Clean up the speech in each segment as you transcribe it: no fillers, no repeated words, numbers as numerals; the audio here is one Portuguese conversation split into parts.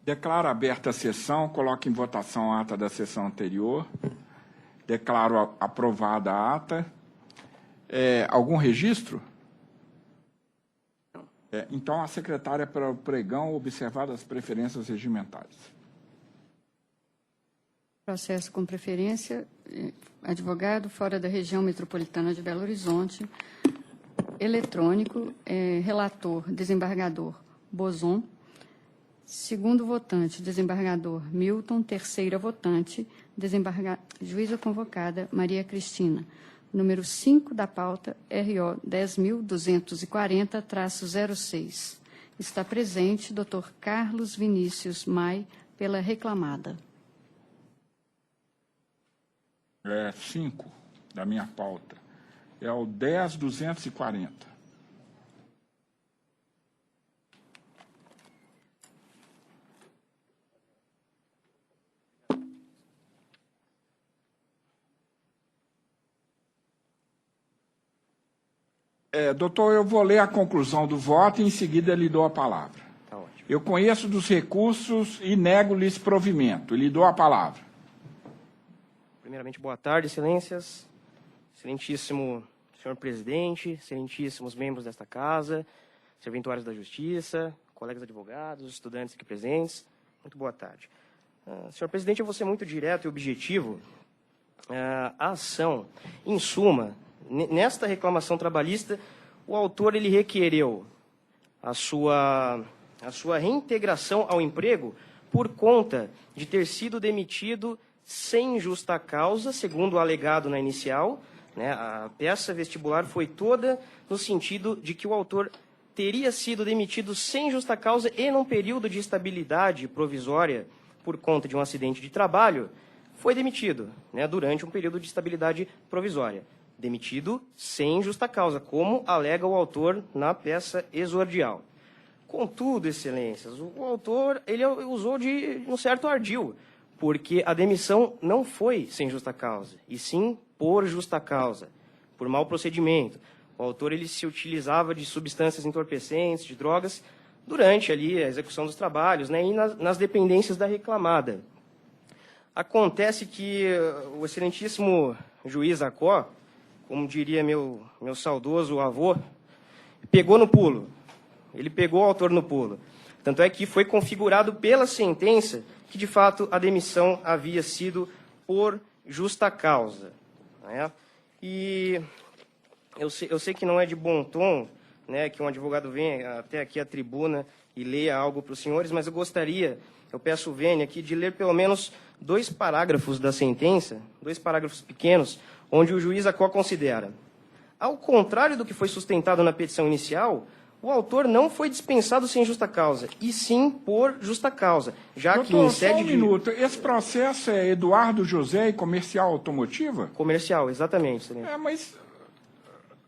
Declaro aberta a sessão, coloco em votação a ata da sessão anterior. Declaro aprovada a ata. Algum registro? Então, a secretária para o pregão, observadas as preferências regimentais. Processo com preferência, advogado fora da região metropolitana de Belo Horizonte, eletrônico, relator, desembargador Bozon, segundo votante, desembargador Milton, terceira votante, juíza convocada Maria Cristina, número 5 da pauta, RO 10.240-06. Está presente Dr. Carlos Vinícius Mai, pela reclamada. 5 da minha pauta. É o 10.240. Doutor, eu vou ler a conclusão do voto e em seguida lhe dou a palavra. Tá ótimo. Eu conheço dos recursos e nego-lhes provimento. Lhe dou a palavra. Primeiramente, boa tarde, excelências. Excelentíssimo senhor presidente, excelentíssimos membros desta casa, serventuários da Justiça, colegas advogados, estudantes aqui presentes. Muito boa tarde. Senhor presidente, eu vou ser muito direto e objetivo. A ação, em suma, nesta reclamação trabalhista, o autor ele requereu a sua reintegração ao emprego por conta de ter sido demitido sem justa causa, segundo o alegado na inicial, né? A peça vestibular foi toda no sentido de que o autor teria sido demitido sem justa causa e num período de estabilidade provisória por conta de um acidente de trabalho, foi demitido, né? Durante um período de estabilidade provisória. Demitido sem justa causa, como alega o autor na peça exordial. Contudo, excelências, o autor ele usou de um certo ardil, porque a demissão não foi sem justa causa, e sim por justa causa, por mau procedimento. O autor ele se utilizava de substâncias entorpecentes, de drogas, durante ali a execução dos trabalhos, né, e nas dependências da reclamada. Acontece que o excelentíssimo juiz Acó, como diria meu saudoso avô, pegou no pulo. Ele pegou o autor no pulo. Tanto é que foi configurado pela sentença que, de fato, a demissão havia sido por justa causa, né? E eu sei que não é de bom tom, né, que um advogado venha até aqui à tribuna e leia algo para os senhores, mas eu peço o vênia aqui de ler pelo menos 2 parágrafos da sentença, 2 parágrafos pequenos, onde o juiz Acó considera: ao contrário do que foi sustentado na petição inicial, o autor não foi dispensado sem justa causa, e sim por justa causa, já Doutor, que em sede só um minuto. Esse processo é Eduardo José e Comercial Automotiva? Comercial, exatamente, excelência. Mas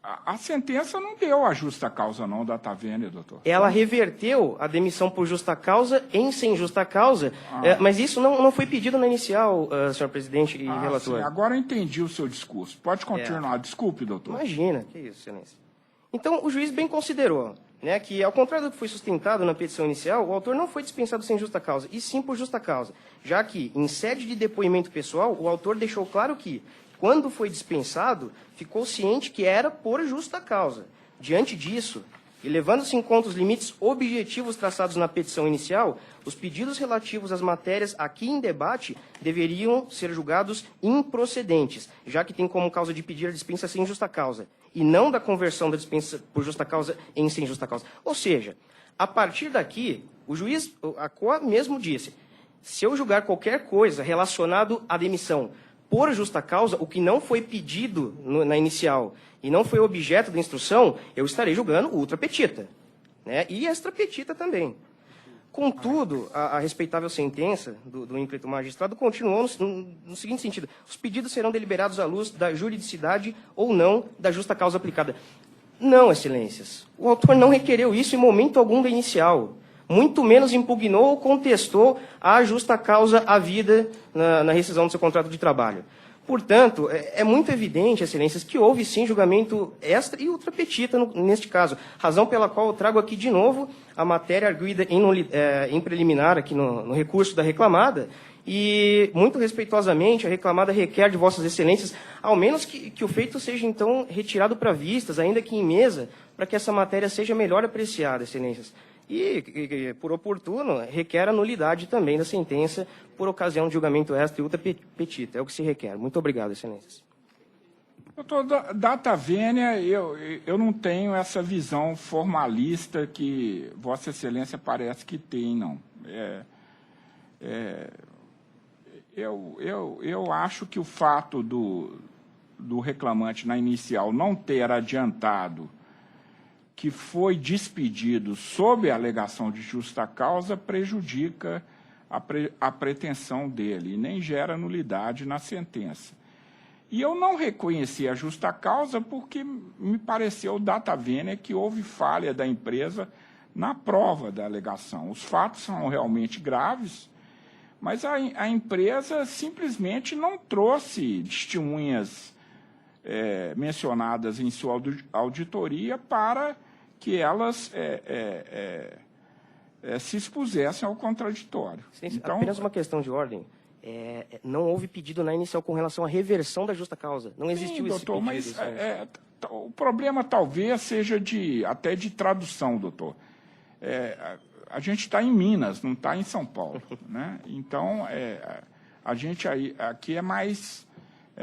a sentença não deu a justa causa, não, da Tavênia, doutor. Ela reverteu a demissão por justa causa em sem justa causa, mas isso não foi pedido na inicial, senhor presidente e relator. Sim, agora eu entendi o seu discurso. Pode continuar. Desculpe, doutor. Imagina, que isso, excelência. Então, o juiz bem considerou, né, que, ao contrário do que foi sustentado na petição inicial, o autor não foi dispensado sem justa causa, e sim por justa causa, já que, em sede de depoimento pessoal, o autor deixou claro que, quando foi dispensado, ficou ciente que era por justa causa. Diante disso, e levando-se em conta os limites objetivos traçados na petição inicial, os pedidos relativos às matérias aqui em debate deveriam ser julgados improcedentes, já que tem como causa de pedir a dispensa sem justa causa, e não da conversão da dispensa por justa causa em sem justa causa. Ou seja, a partir daqui, o juiz Acó mesmo disse: se eu julgar qualquer coisa relacionado à demissão por justa causa, o que não foi pedido na inicial e não foi objeto da instrução, eu estarei julgando ultra petita, né? E extra petita também. Contudo, a respeitável sentença do ímpeto magistrado continuou no seguinte sentido: os pedidos serão deliberados à luz da juridicidade ou não da justa causa aplicada. Não, excelências, o autor não requereu isso em momento algum da inicial, muito menos impugnou ou contestou a justa causa havida na rescisão do seu contrato de trabalho. Portanto, é muito evidente, excelências, que houve sim julgamento extra e ultra petita neste caso, razão pela qual eu trago aqui de novo a matéria arguida em preliminar aqui no recurso da reclamada, e, muito respeitosamente, a reclamada requer de vossas excelências, ao menos que o feito seja, então, retirado para vistas, ainda que em mesa, para que essa matéria seja melhor apreciada, excelências. E, por oportuno, requer a nulidade também da sentença por ocasião de julgamento extra e ultra petita. É o que se requer. Muito obrigado, excelências. Doutor, data vênia, eu não tenho essa visão formalista que Vossa Excelência parece que tem, não. Eu acho que o fato do reclamante, na inicial, não ter adiantado que foi despedido sob a alegação de justa causa prejudica a pretensão dele e nem gera nulidade na sentença. E eu não reconheci a justa causa porque me pareceu data vênia que houve falha da empresa na prova da alegação. Os fatos são realmente graves, mas a empresa simplesmente não trouxe testemunhas mencionadas em sua auditoria para que elas se expusessem ao contraditório. Então, apenas uma questão de ordem. Não houve pedido na inicial com relação à reversão da justa causa. Não existiu esse doutor, pedido. Mas o problema talvez seja até de tradução, doutor. A gente está em Minas, não está em São Paulo, né? Então, a gente aqui é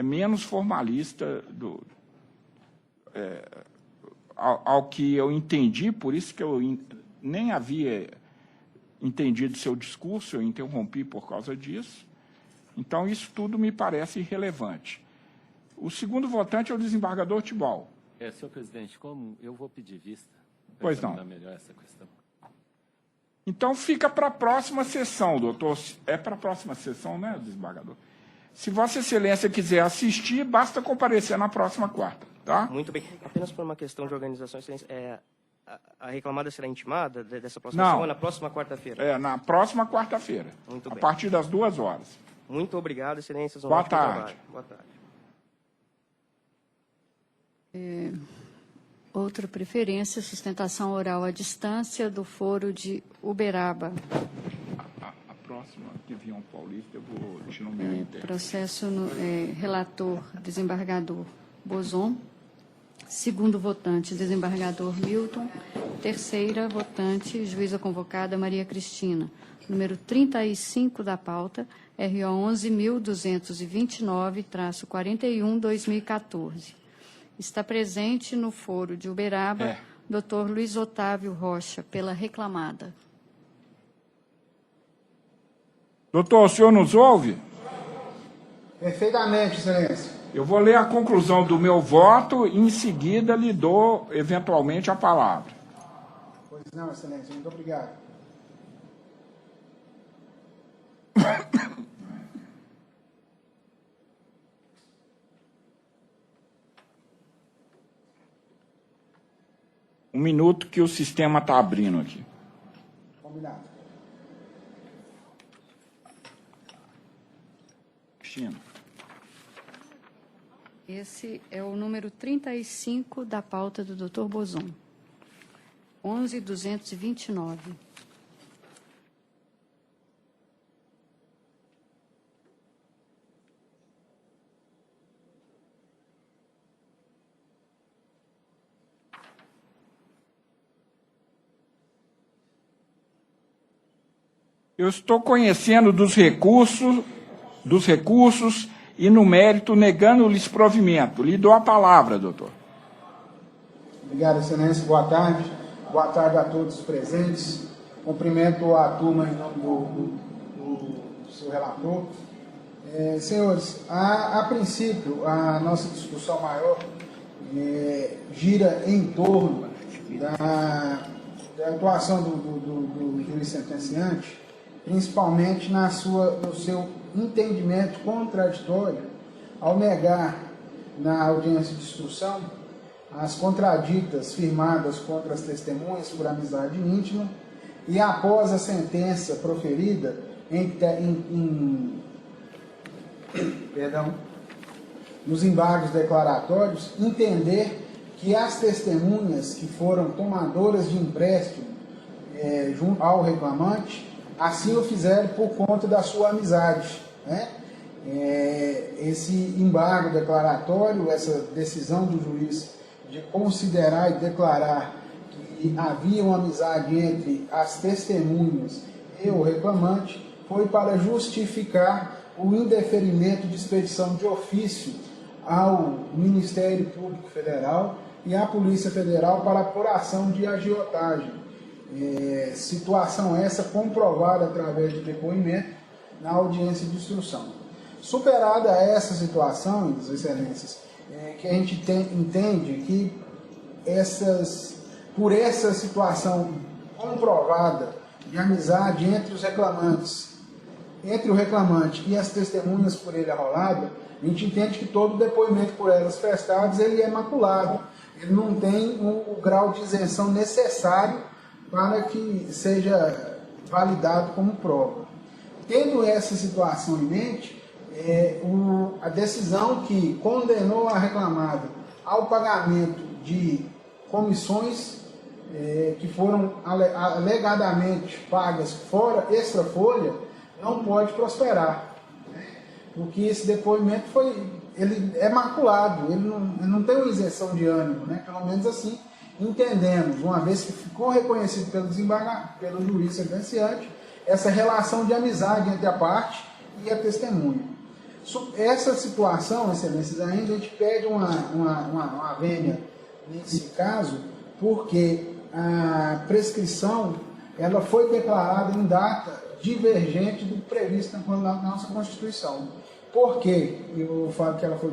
menos formalista ao que eu entendi, por isso que eu nem havia entendido seu discurso, eu interrompi por causa disso. Então, isso tudo me parece irrelevante. O segundo votante é o desembargador Tibau. Senhor presidente, como eu vou pedir vista? Pois não. Melhor essa questão. Então, fica para a próxima sessão, doutor. É para a próxima sessão, né, desembargador? Se Vossa Excelência quiser assistir, basta comparecer na próxima quarta, tá? Muito bem. Apenas por uma questão de organização, excelência, a reclamada será intimada dessa próxima sessão ou na próxima quarta-feira? Na próxima quarta-feira. Muito bem. A partir das 2h. Muito obrigado, excelências. Boa tarde. Boa tarde. Outra preferência, sustentação oral à distância do foro de Uberaba. A próxima, que vinha um paulista, eu vou te nomear. Processo relator, desembargador Bozon. Segundo votante, desembargador Milton. Terceira votante, juíza convocada Maria Cristina. Número 35 da pauta, RO 11.229-41/2014. Está presente no foro de Uberaba, Dr. Luiz Otávio Rocha, pela reclamada. Doutor, o senhor nos ouve? Perfeitamente, excelência. Eu vou ler a conclusão do meu voto e, em seguida, lhe dou, eventualmente, a palavra. Pois não, excelência. Muito obrigado. Um minuto que o sistema está abrindo aqui. Combinado. Cristina. Esse é o número 35 da pauta do Dr. Bozon. 11.229. Eu estou conhecendo dos recursos e, no mérito, negando-lhes provimento. Lhe dou a palavra, doutor. Obrigado, excelência. Boa tarde. Boa tarde a todos os presentes. Cumprimento a turma em nome do seu relator. Senhores, a princípio, a nossa discussão maior gira em torno da atuação do juiz sentenciante, principalmente no seu entendimento contraditório ao negar na audiência de instrução as contraditas firmadas contra as testemunhas por amizade íntima e após a sentença proferida nos embargos declaratórios, entender que as testemunhas que foram tomadoras de empréstimo junto ao reclamante, assim o fizeram por conta da sua amizade, né? Esse embargo declaratório, essa decisão do juiz de considerar e declarar que havia uma amizade entre as testemunhas e o reclamante, foi para justificar o indeferimento de expedição de ofício ao Ministério Público Federal e à Polícia Federal para apuração de agiotagem. Situação essa comprovada através de depoimento na audiência de instrução. Superada essa situação, excelências, que a gente entende que por essa situação comprovada de amizade entre os reclamantes, entre o reclamante e as testemunhas por ele arrolada, a gente entende que todo depoimento por elas prestados ele é maculado, ele não tem o grau de isenção necessário para que seja validado como prova. Tendo essa situação em mente, a decisão que condenou a reclamada ao pagamento de comissões que foram alegadamente pagas fora extra-folha, não pode prosperar, né? Porque esse depoimento ele é maculado, ele não tem uma isenção de ânimo, né? Pelo menos assim entendemos, uma vez que ficou reconhecido pelo juiz sentenciante, essa relação de amizade entre a parte e a testemunha. Essa situação, excelências, ainda a gente pede uma vênia nesse caso, porque a prescrição ela foi declarada em data divergente do previsto na nossa Constituição. Por quê? Eu falo que ela foi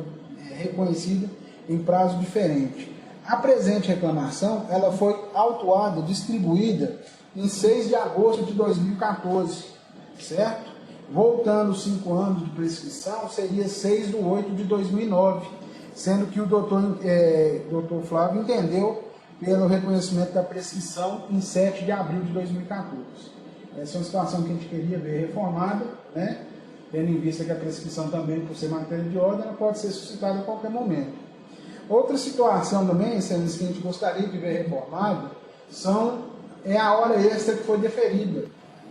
reconhecida em prazo diferente. A presente reclamação ela foi autuada, distribuída em 6 de agosto de 2014, certo? Voltando 5 anos de prescrição, seria 6 de 8 de 2009, sendo que o doutor Flávio entendeu pelo reconhecimento da prescrição em 7 de abril de 2014. Essa é uma situação que a gente queria ver reformada, né? Tendo em vista que a prescrição também, por ser matéria de ordem, ela pode ser suscitada a qualquer momento. Outra situação também, que a gente gostaria de ver reformada, é a hora extra que foi deferida,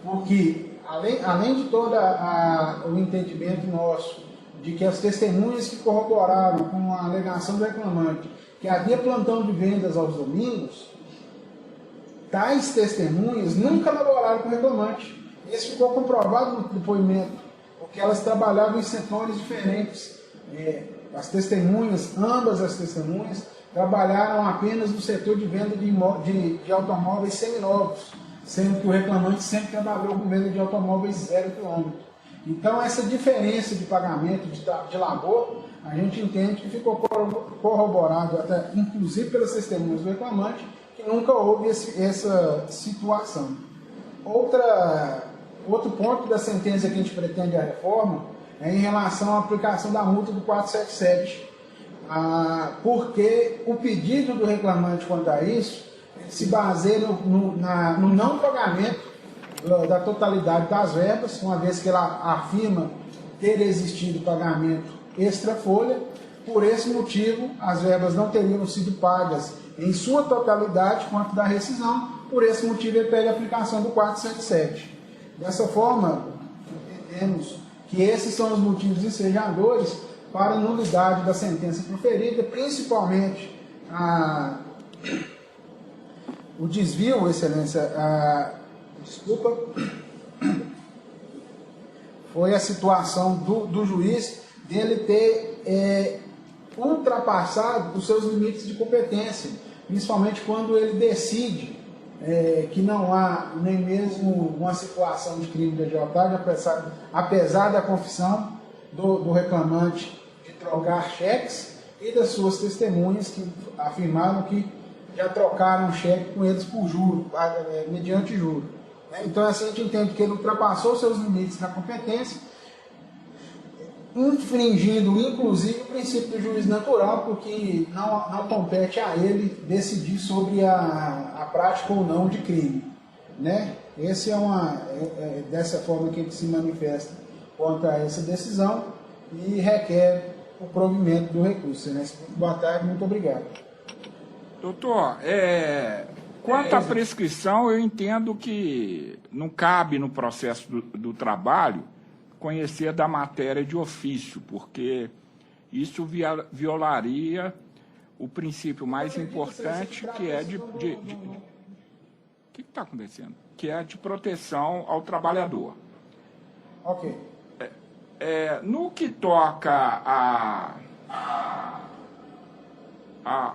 porque além de todo o entendimento nosso de que as testemunhas que corroboraram com a alegação do reclamante que havia plantão de vendas aos domingos, tais testemunhas nunca laboraram com o reclamante. Isso ficou comprovado no depoimento, porque elas trabalhavam em setores diferentes. Ambas as testemunhas, trabalharam apenas no setor de venda de automóveis seminovos, sendo que o reclamante sempre trabalhou com venda de automóveis 0 km. Então, essa diferença de pagamento, de labor, a gente entende que ficou corroborado, até, inclusive pelas testemunhas do reclamante, que nunca houve essa situação. Outro ponto da sentença que a gente pretende a reforma é em relação à aplicação da multa do 477, porque o pedido do reclamante quanto a isso se baseia no não pagamento da totalidade das verbas, uma vez que ela afirma ter existido pagamento extra-folha. Por esse motivo, as verbas não teriam sido pagas em sua totalidade quanto da rescisão. Por esse motivo, ele pede a aplicação do 477. Dessa forma, entendemos que esses são os motivos ensejadores para a nulidade da sentença proferida, principalmente o desvio, excelência, foi a situação do juiz dele ter ultrapassado os seus limites de competência, principalmente quando ele decide que não há nem mesmo uma situação de crime de agiotagem, apesar da confissão do reclamante de trocar cheques e das suas testemunhas que afirmaram que já trocaram cheque com eles por juro, mediante juro. Então, assim, a gente entende que ele ultrapassou seus limites na competência, infringindo, inclusive, o princípio do juízo natural, porque não compete a ele decidir sobre a prática ou não de crime, né? Esse dessa forma que ele se manifesta contra essa decisão e requer o provimento do recurso. Excelência, boa tarde, muito obrigado. Doutor, quanto à prescrição, eu entendo que não cabe no processo do trabalho conhecer da matéria de ofício, porque isso violaria o princípio mais importante, que é o que está acontecendo? Que é de proteção ao trabalhador. Ok. No que toca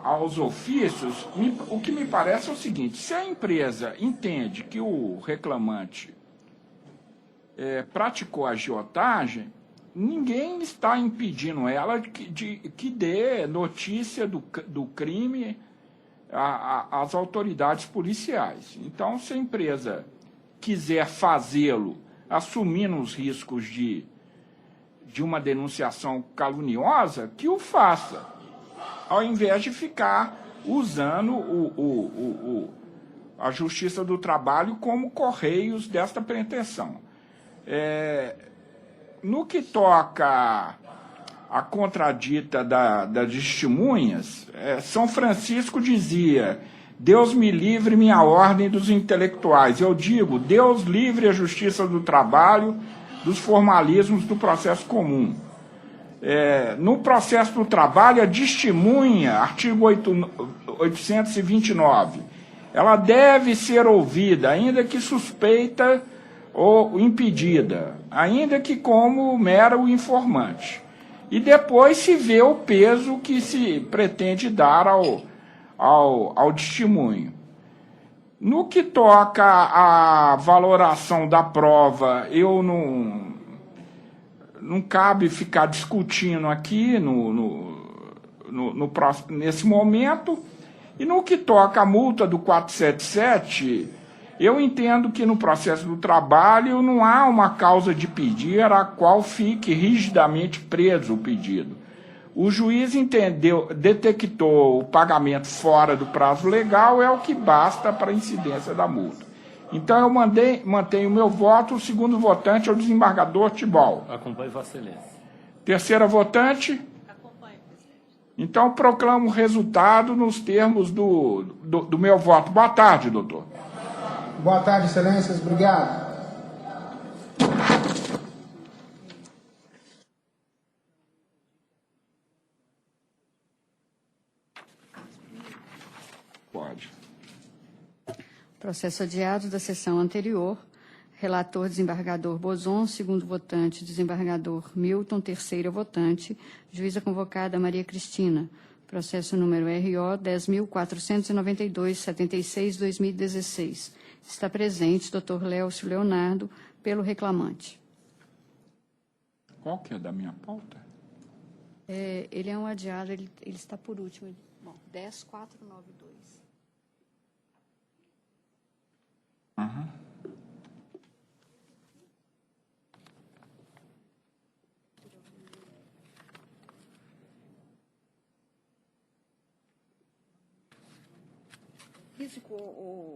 aos ofícios, o que me parece é o seguinte: se a empresa entende que o reclamante praticou agiotagem, ninguém está impedindo ela que dê notícia do crime às autoridades policiais. Então, se a empresa quiser fazê-lo assumindo os riscos de uma denunciação caluniosa, que o faça, ao invés de ficar usando a Justiça do Trabalho como correios desta pretensão. No que toca à contradita das testemunhas, São Francisco dizia: Deus me livre minha ordem dos intelectuais. Eu digo: Deus livre a Justiça do Trabalho dos formalismos do processo comum. No processo do trabalho, a testemunha, artigo 829, ela deve ser ouvida, ainda que suspeita ou impedida, ainda que como mero informante. E depois se vê o peso que se pretende dar ao testemunho. No que toca à valoração da prova, eu não cabe ficar discutindo aqui nesse momento. E no que toca à multa do 477, eu entendo que no processo do trabalho não há uma causa de pedir a qual fique rigidamente preso o pedido. O juiz detectou o pagamento fora do prazo legal, é o que basta para a incidência da multa. Então, eu mantenho o meu voto. O segundo votante é o desembargador Tibol. Acompanhe Vossa Excelência. Terceira votante? Acompanhe, presidente. Então, proclamo o resultado nos termos do meu voto. Boa tarde, doutor. Boa tarde, excelências, obrigado. Pode. Processo adiado da sessão anterior. Relator, desembargador Bozon. Segundo votante, desembargador Milton. Terceira votante, juíza convocada Maria Cristina. Processo número RO 10.492.76/2016. Está presente Dr. Léocio Leonardo, pelo reclamante. Qual que é da minha pauta? Ele é um adiado, ele está por último. Bom, 10.492. Uhum.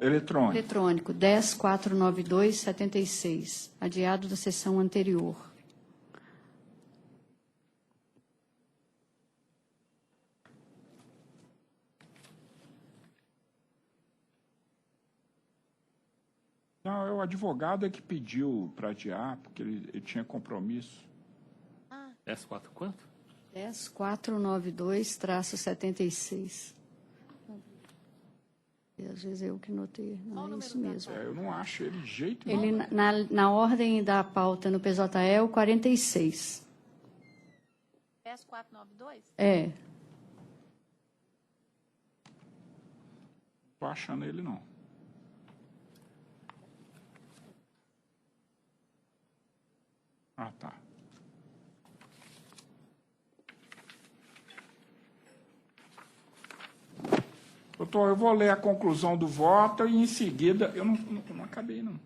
Eletrônico. Eletrônico, 10.492.76, adiado da sessão anterior. Não, é o advogado que pediu para adiar, porque ele tinha compromisso. S4 quanto? 10.492-76. E às vezes eu que notei, não é isso mesmo. Eu não acho ele de jeito nenhum. Ele, na ordem da pauta no PJE, o 46. S492? É. Não estou achando ele, não. Ah, tá. Doutor, eu vou ler a conclusão do voto e, em seguida, eu não acabei, não.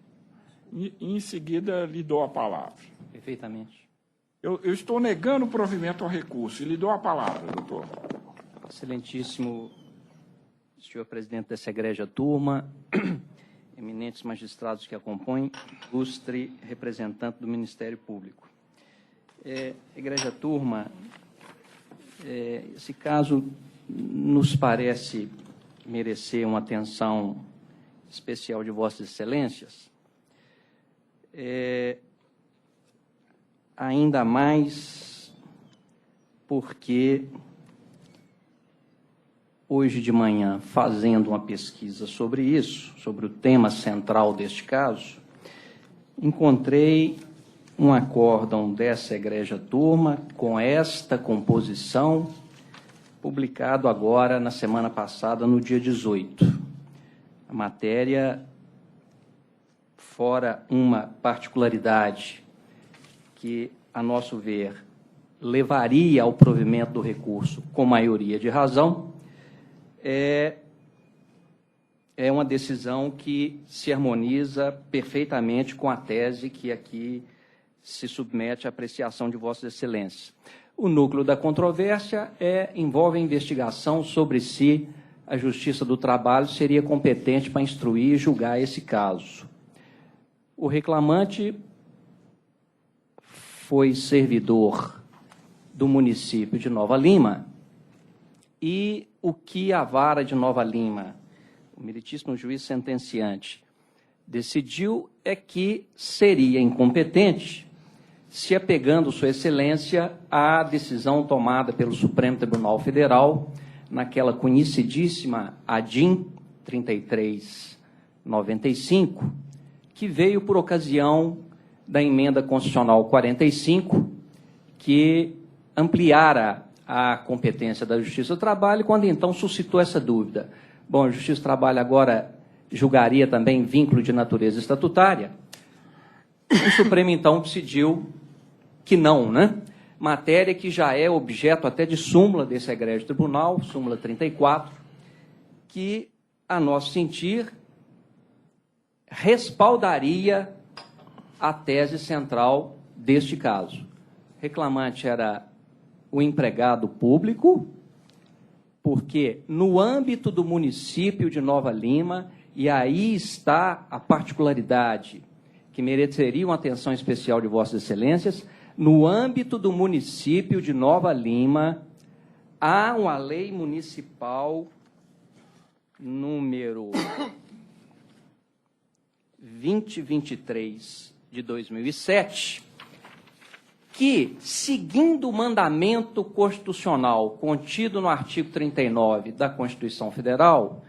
E, em seguida, lhe dou a palavra. Perfeitamente. Eu estou negando o provimento ao recurso e lhe dou a palavra, doutor. Excelentíssimo senhor presidente dessa egrégia turma, eminentes magistrados que acompanham, ilustre representante do Ministério Público. Egrégia turma, Esse caso nos parece merecer uma atenção especial de Vossas Excelências, ainda mais porque hoje de manhã, fazendo uma pesquisa sobre isso, sobre o tema central deste caso, encontrei um acórdão dessa egregia turma com esta composição, publicado agora na semana passada, no dia 18. A matéria, fora uma particularidade que, a nosso ver, levaria ao provimento do recurso com maioria de razão, é uma decisão que se harmoniza perfeitamente com a tese que aqui se submete à apreciação de Vossas Excelências. O núcleo da controvérsia envolve a investigação sobre se a Justiça do Trabalho seria competente para instruir e julgar esse caso. O reclamante foi servidor do município de Nova Lima e o que a vara de Nova Lima, o meritíssimo juiz sentenciante, decidiu é que seria incompetente, se apegando, Sua Excelência, à decisão tomada pelo Supremo Tribunal Federal, naquela conhecidíssima ADIM 3395, que veio por ocasião da emenda constitucional 45, que ampliara a competência da Justiça do Trabalho, quando então suscitou essa dúvida. Bom, a Justiça do Trabalho agora julgaria também vínculo de natureza estatutária? O Supremo, então, decidiu que não, né? Matéria que já é objeto até de súmula desse egrégio tribunal, súmula 34, que, a nosso sentir, respaldaria a tese central deste caso. O reclamante era o empregado público, porque no âmbito do município de Nova Lima, e aí está a particularidade que mereceria uma atenção especial de Vossas Excelências, no âmbito do município de Nova Lima, há uma lei municipal número 2023 de 2007, que, seguindo o mandamento constitucional contido no artigo 39 da Constituição Federal,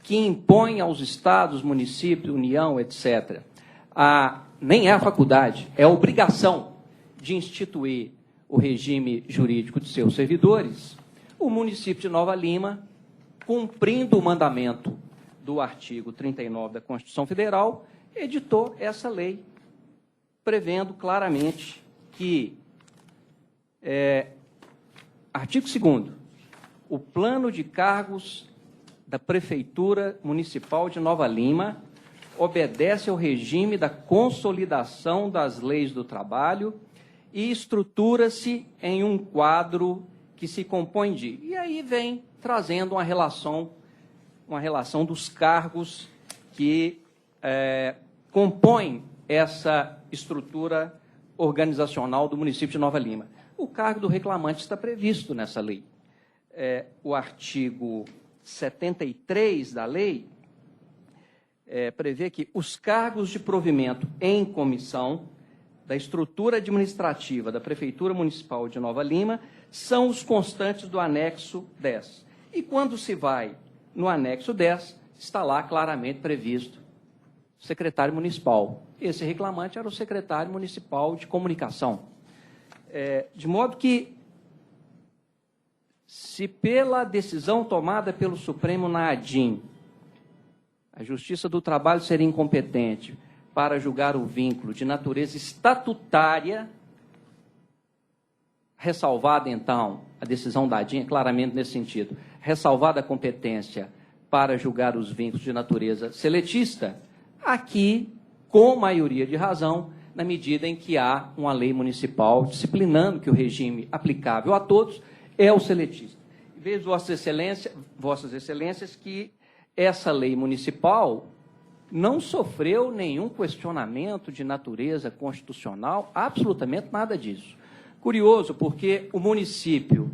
que impõe aos estados, municípios, União, etc., nem é a faculdade, é a obrigação de instituir o regime jurídico de seus servidores, o município de Nova Lima, cumprindo o mandamento do artigo 39 da Constituição Federal, editou essa lei, prevendo claramente que, artigo 2º, o plano de cargos da Prefeitura Municipal de Nova Lima obedece ao regime da consolidação das leis do trabalho e estrutura-se em um quadro que se compõe de... E aí vem trazendo uma relação dos cargos que compõem essa estrutura organizacional do município de Nova Lima. O cargo do reclamante está previsto nessa lei. O artigo 73 da lei prevê que os cargos de provimento em comissão da estrutura administrativa da Prefeitura Municipal de Nova Lima são os constantes do anexo 10. E quando se vai no anexo 10, está lá claramente previsto o secretário municipal. Esse reclamante era o secretário municipal de comunicação. De modo que, se pela decisão tomada pelo Supremo na ADIM, a Justiça do Trabalho seria incompetente para julgar o vínculo de natureza estatutária, ressalvada, então, a decisão da ADIM, claramente nesse sentido, ressalvada a competência para julgar os vínculos de natureza seletista, aqui, com maioria de razão, na medida em que há uma lei municipal disciplinando que o regime aplicável a todos é o seletista. Vejo, Vossas Excelências, que essa lei municipal não sofreu nenhum questionamento de natureza constitucional, absolutamente nada disso. Curioso, porque o município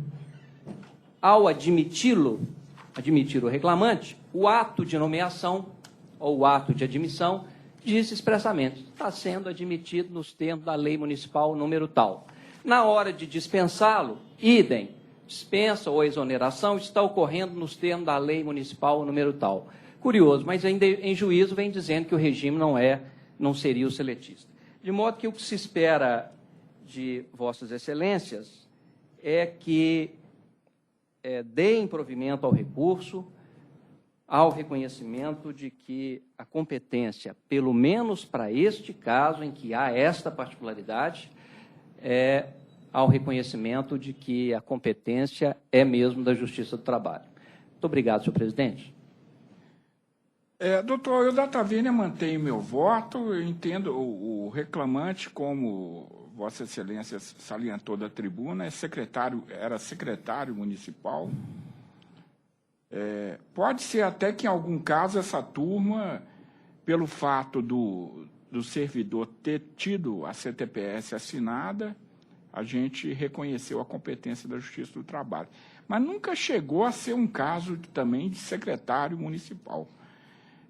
ao admitir o reclamante, o ato de nomeação ou o ato de admissão diz expressamente, está sendo admitido nos termos da lei municipal número tal. Na hora de dispensá-lo, idem, dispensa ou exoneração está ocorrendo nos termos da lei municipal número tal. Curioso, mas ainda em juízo vem dizendo que o regime não seria o seletista. De modo que o que se espera de Vossas Excelências é que deem provimento ao recurso, ao reconhecimento de que a competência, pelo menos para este caso em que há esta particularidade, ao reconhecimento de que a competência é mesmo da Justiça do Trabalho. Muito obrigado, senhor presidente. Doutor, eu da Taverna mantenho meu voto. Eu entendo o reclamante, como Vossa Excelência salientou da tribuna, era secretário municipal. Pode ser até que, em algum caso, essa turma, pelo fato do servidor ter tido a CTPS assinada, a gente reconheceu a competência da Justiça do Trabalho. Mas nunca chegou a ser um caso também de secretário municipal.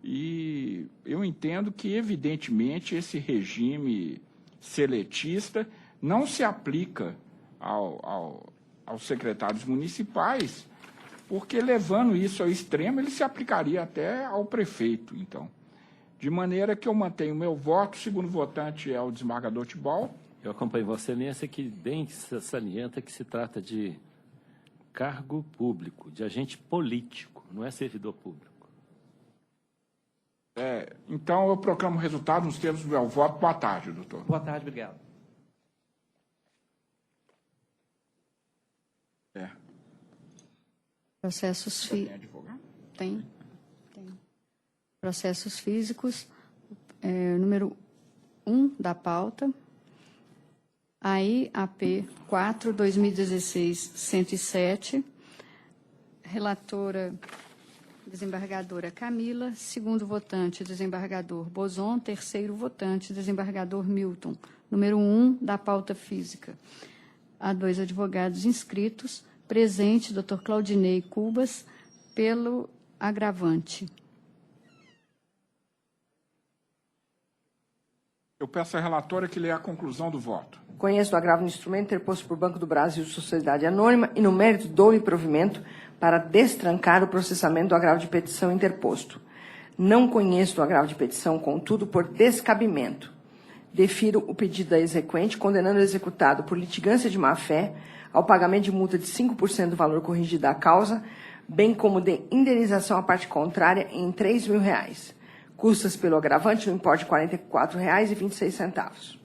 E eu entendo que, evidentemente, esse regime seletista não se aplica aos secretários municipais, porque, levando isso ao extremo, ele se aplicaria até ao prefeito. Então, de maneira que eu mantenho o meu voto. O segundo votante é o desembargador Tibau. Eu acompanho Vossa Excelência, que bem salienta que se trata de cargo público, de agente político, não é servidor público. Então, eu proclamo o resultado nos termos do meu voto. Boa tarde, doutor. Boa tarde, obrigado. Processos Tem advogado? Tem. Processos físicos, número 1 da pauta. AIAP 4, 2016, 107. Relatora, desembargadora Camila. Segundo votante, desembargador Bozon. Terceiro votante, desembargador Milton. Número 1 da pauta física. Há 2 advogados inscritos. Presente, doutor Claudinei Cubas, pelo agravante. Eu peço à relatora que leia a conclusão do voto. Conheço o agravo no instrumento interposto por Banco do Brasil Sociedade Anônima e, no mérito, dou-lhe provimento para destrancar o processamento do agravo de petição interposto. Não conheço o agravo de petição, contudo, por descabimento. Defiro o pedido da exequente, condenando o executado por litigância de má-fé ao pagamento de multa de 5% do valor corrigido da causa, bem como de indenização à parte contrária em R$ 3.000. Custas pelo agravante no importe de R$ 44,26.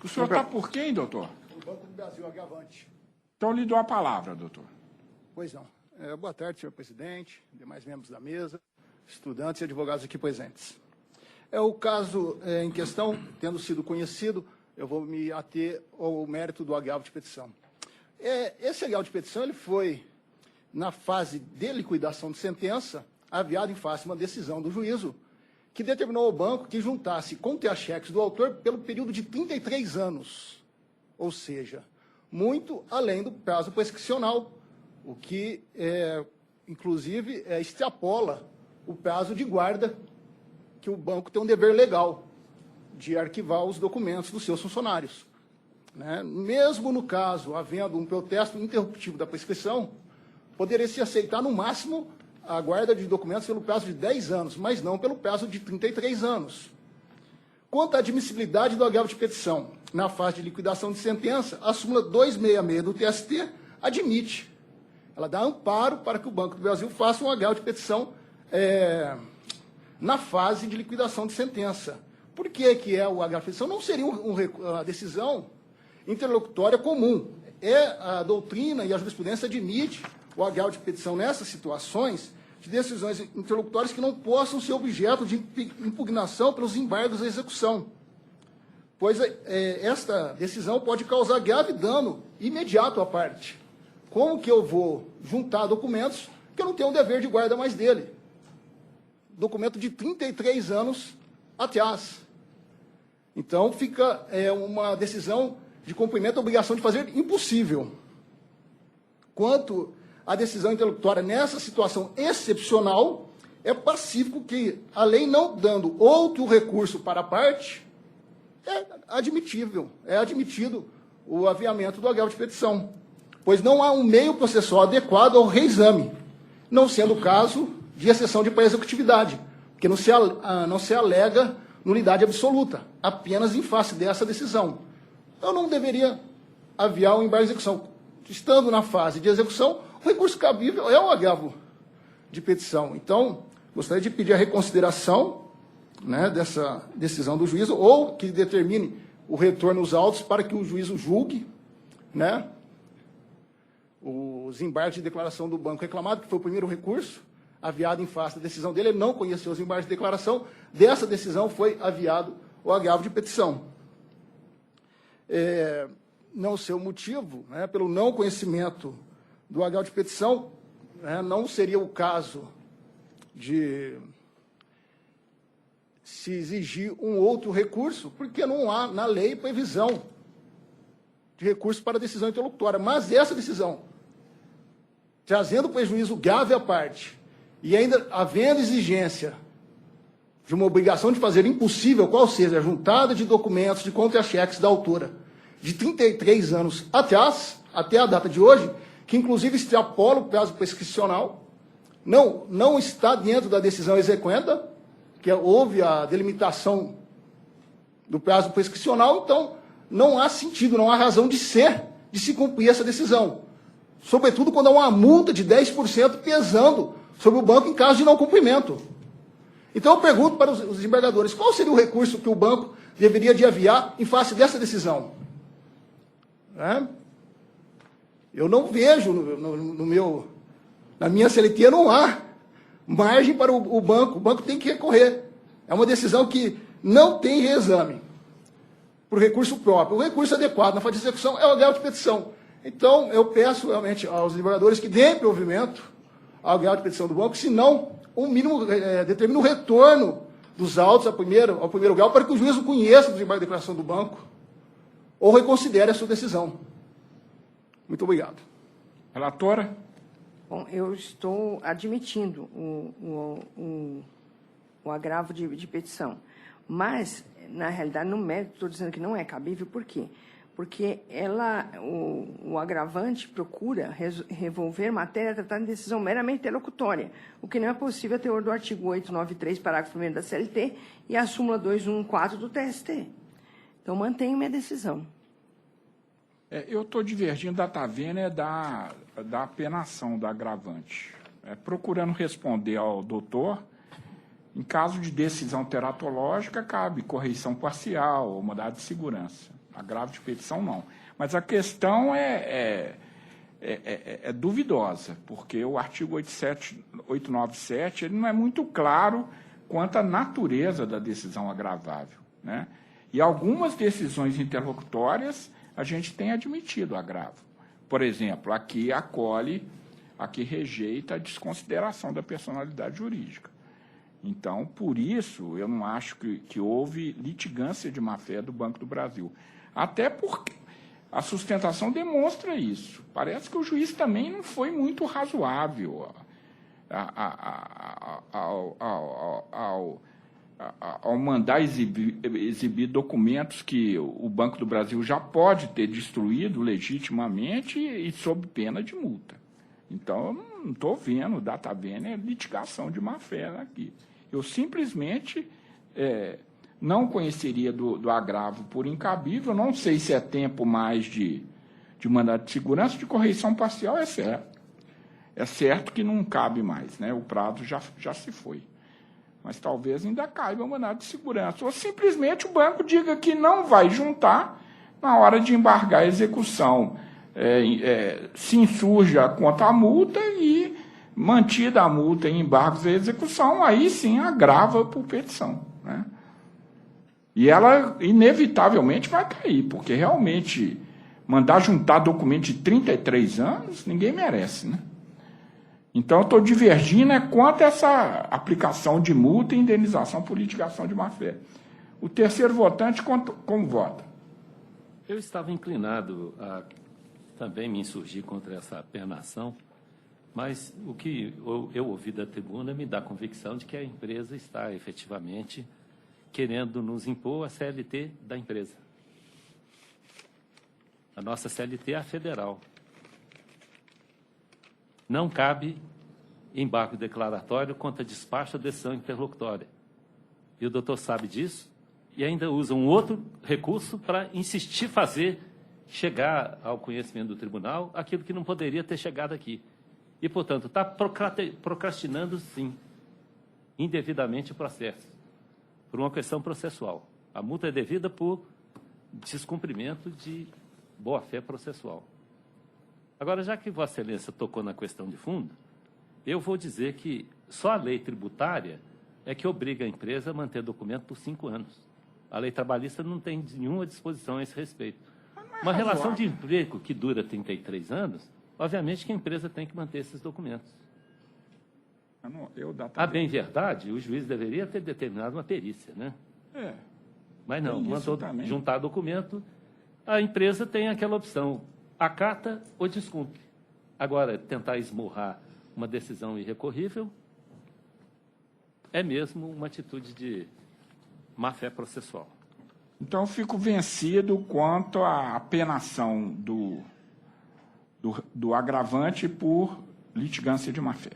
O senhor está por quem, doutor? O Banco do Brasil, agravante. Então, lhe dou a palavra, doutor. Pois não. Boa tarde, senhor presidente, demais membros da mesa, estudantes e advogados aqui presentes. O caso em questão, tendo sido conhecido, eu vou me ater ao mérito do agravo de petição. Esse agravo de petição ele foi, na fase de liquidação de sentença, aviado em face de uma decisão do juízo, que determinou ao banco que juntasse contra-cheques do autor pelo período de 33 anos, ou seja, muito além do prazo prescricional, o que, inclusive, extrapola o prazo de guarda que o banco tem um dever legal de arquivar os documentos dos seus funcionários. Mesmo no caso, havendo um protesto interruptivo da prescrição, poderia se aceitar, no máximo, a guarda de documentos pelo prazo de 10 anos, mas não pelo prazo de 33 anos. Quanto à admissibilidade do agravo de petição, na fase de liquidação de sentença, a súmula 266 do TST admite. Ela dá amparo para que o Banco do Brasil faça um agravo de petição na fase de liquidação de sentença. Por que é o agravo de petição? Não seria uma decisão interlocutória comum. A doutrina e a jurisprudência admite o agravo de petição nessas situações de decisões interlocutórias que não possam ser objeto de impugnação pelos embargos à execução, pois esta decisão pode causar grave dano imediato à parte. Como que eu vou juntar documentos que eu não tenho o dever de guarda mais dele? Documento de 33 anos atrás. Então, fica uma decisão de cumprimento da obrigação de fazer impossível. Quanto a decisão interlocutória nessa situação excepcional, é pacífico que a lei não dando outro recurso para a parte, é admitido o aviamento do agravo de petição, pois não há um meio processual adequado ao reexame, não sendo o caso de exceção de pré-executividade, porque não se alega nulidade absoluta, apenas em face dessa decisão. Então, não deveria aviar o embargo de execução. Estando na fase de execução, o recurso cabível é o agravo de petição. Então, gostaria de pedir a reconsideração, né, dessa decisão do juízo, ou que determine o retorno aos autos para que o juízo julgue, né, os embargos de declaração do banco reclamado, que foi o primeiro recurso, aviado em face da decisão dele. Ele não conheceu os embargos de declaração. Dessa decisão foi aviado o agravo de petição. Não sei o motivo, né, pelo não conhecimento do agravo de petição, né, não seria o caso de se exigir um outro recurso, porque não há na lei previsão de recurso para decisão interlocutória. Mas essa decisão, trazendo prejuízo grave à parte, e ainda havendo exigência de uma obrigação de fazer impossível, qual seja a juntada de documentos de contra-cheques da autora de 33 anos atrás, até a data de hoje, que inclusive extrapola o prazo prescricional, não está dentro da decisão exequenda, que houve a delimitação do prazo prescricional. Então, não há sentido, não há razão de se cumprir essa decisão. Sobretudo quando há uma multa de 10% pesando sobre o banco em caso de não cumprimento. Então, eu pergunto para os desembargadores, qual seria o recurso que o banco deveria de aviar em face dessa decisão? Eu não vejo, na minha CLT, não há margem para o banco tem que recorrer. É uma decisão que não tem reexame por recurso próprio. O recurso adequado na fase de execução é o agravo de petição. Então, eu peço realmente aos desembargadores que deem provimento ao agravo de petição do banco, senão, o mínimo, determina o retorno dos autos ao primeiro grau, para que o juiz conheça o desembargo de declaração do banco ou reconsidere a sua decisão. Muito obrigado. Relatora? Bom, eu estou admitindo o agravo de petição, mas, na realidade, no mérito, estou dizendo que não é cabível. Por quê? Porque o agravante procura revolver matéria tratada em decisão meramente interlocutória, o que não é possível a teor do artigo 893, parágrafo 1º da CLT e a súmula 214 do TST. Então, mantenho minha decisão. Eu estou divergindo da Tavênia da apenação da agravante, procurando responder ao doutor. Em caso de decisão teratológica, cabe correição parcial ou mandado de segurança. Agravo de petição, não. Mas a questão é duvidosa, porque o artigo 897 ele não é muito claro quanto à natureza da decisão agravável, né? E algumas decisões interlocutórias a gente tem admitido agravo. Por exemplo, aqui acolhe, aqui rejeita a desconsideração da personalidade jurídica. Então, por isso, eu não acho que houve litigância de má-fé do Banco do Brasil. Até porque a sustentação demonstra isso. Parece que o juiz também não foi muito razoável ao mandar exibir documentos que o Banco do Brasil já pode ter destruído legitimamente e sob pena de multa. Então, eu não estou vendo, data vênia, litigação de má-fé aqui. Eu simplesmente não conheceria do agravo por incabível, não sei se é tempo mais de mandado de segurança, de correição parcial é certo. É certo que não cabe mais, né? O prazo já se foi. Mas talvez ainda caiba o mandado de segurança. Ou simplesmente o banco diga que não vai juntar na hora de embargar a execução. Se insurja contra a multa e, mantida a multa em embargos e execução, aí sim agrava por petição, né? E ela, inevitavelmente, vai cair, porque realmente mandar juntar documento de 33 anos, ninguém merece, né? Então, eu estou divergindo quanto a essa aplicação de multa e indenização por litigação de má-fé. O terceiro votante, como vota? Eu estava inclinado a também me insurgir contra essa apenação, Mas o que eu ouvi da tribuna me dá a convicção de que a empresa está efetivamente querendo nos impor a CLT da empresa. A nossa CLT é a federal. Não cabe embargo declaratório contra despacho ou decisão interlocutória. E o doutor sabe disso e ainda usa um outro recurso para insistir chegar ao conhecimento do tribunal aquilo que não poderia ter chegado aqui. E, portanto, está procrastinando, sim, indevidamente o processo, por uma questão processual. A multa é devida por descumprimento de boa-fé processual. Agora, já que Vossa Excelência tocou na questão de fundo, eu vou dizer que só a lei tributária é que obriga a empresa a manter documento por 5 anos. A lei trabalhista não tem nenhuma disposição a esse respeito. Uma relação de emprego que dura 33 anos, obviamente que a empresa tem que manter esses documentos. A bem verdade, o juiz deveria ter determinado uma perícia, né? Mas não, mandou juntar documento, a empresa tem aquela opção, acata ou descumpre. Agora, tentar esmurrar uma decisão irrecorrível é mesmo uma atitude de má-fé processual. Então, eu fico vencido quanto à apenação do agravante por litigância de má-fé.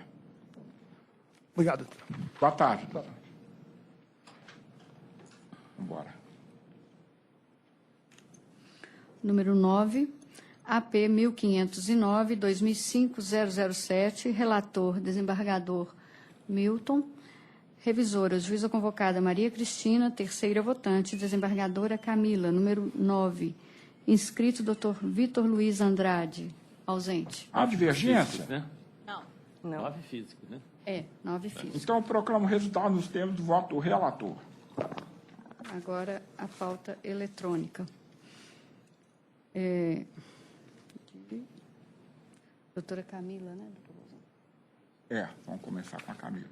Obrigado, doutor. Boa tarde, doutor. Vamos embora. Número 9, AP 1509-2005-007, relator, desembargador Milton. Revisora, juíza convocada Maria Cristina, terceira votante, desembargadora Camila. Número 9, inscrito Dr. Vitor Luiz Andrade, ausente. Há divergência? Né? Não. 9 físicos, né? 9 físicos. Então, eu proclamo o resultado nos termos do voto do relator. Agora, a pauta eletrônica. Doutora Camila, né? Vamos começar com a Camila.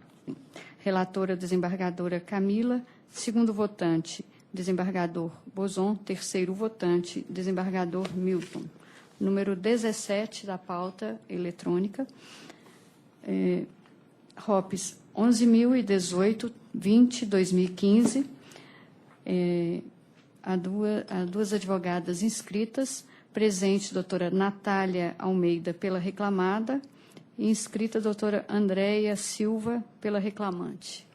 Relatora, desembargadora Camila. Segundo votante, desembargador Bozon. Terceiro votante, desembargador Milton. Número 17 da pauta eletrônica. ROPS 11.018-20-2015. Há duas advogadas inscritas. Presente, doutora Natália Almeida, pela reclamada. E inscrita, doutora Andréia Silva, pela reclamante.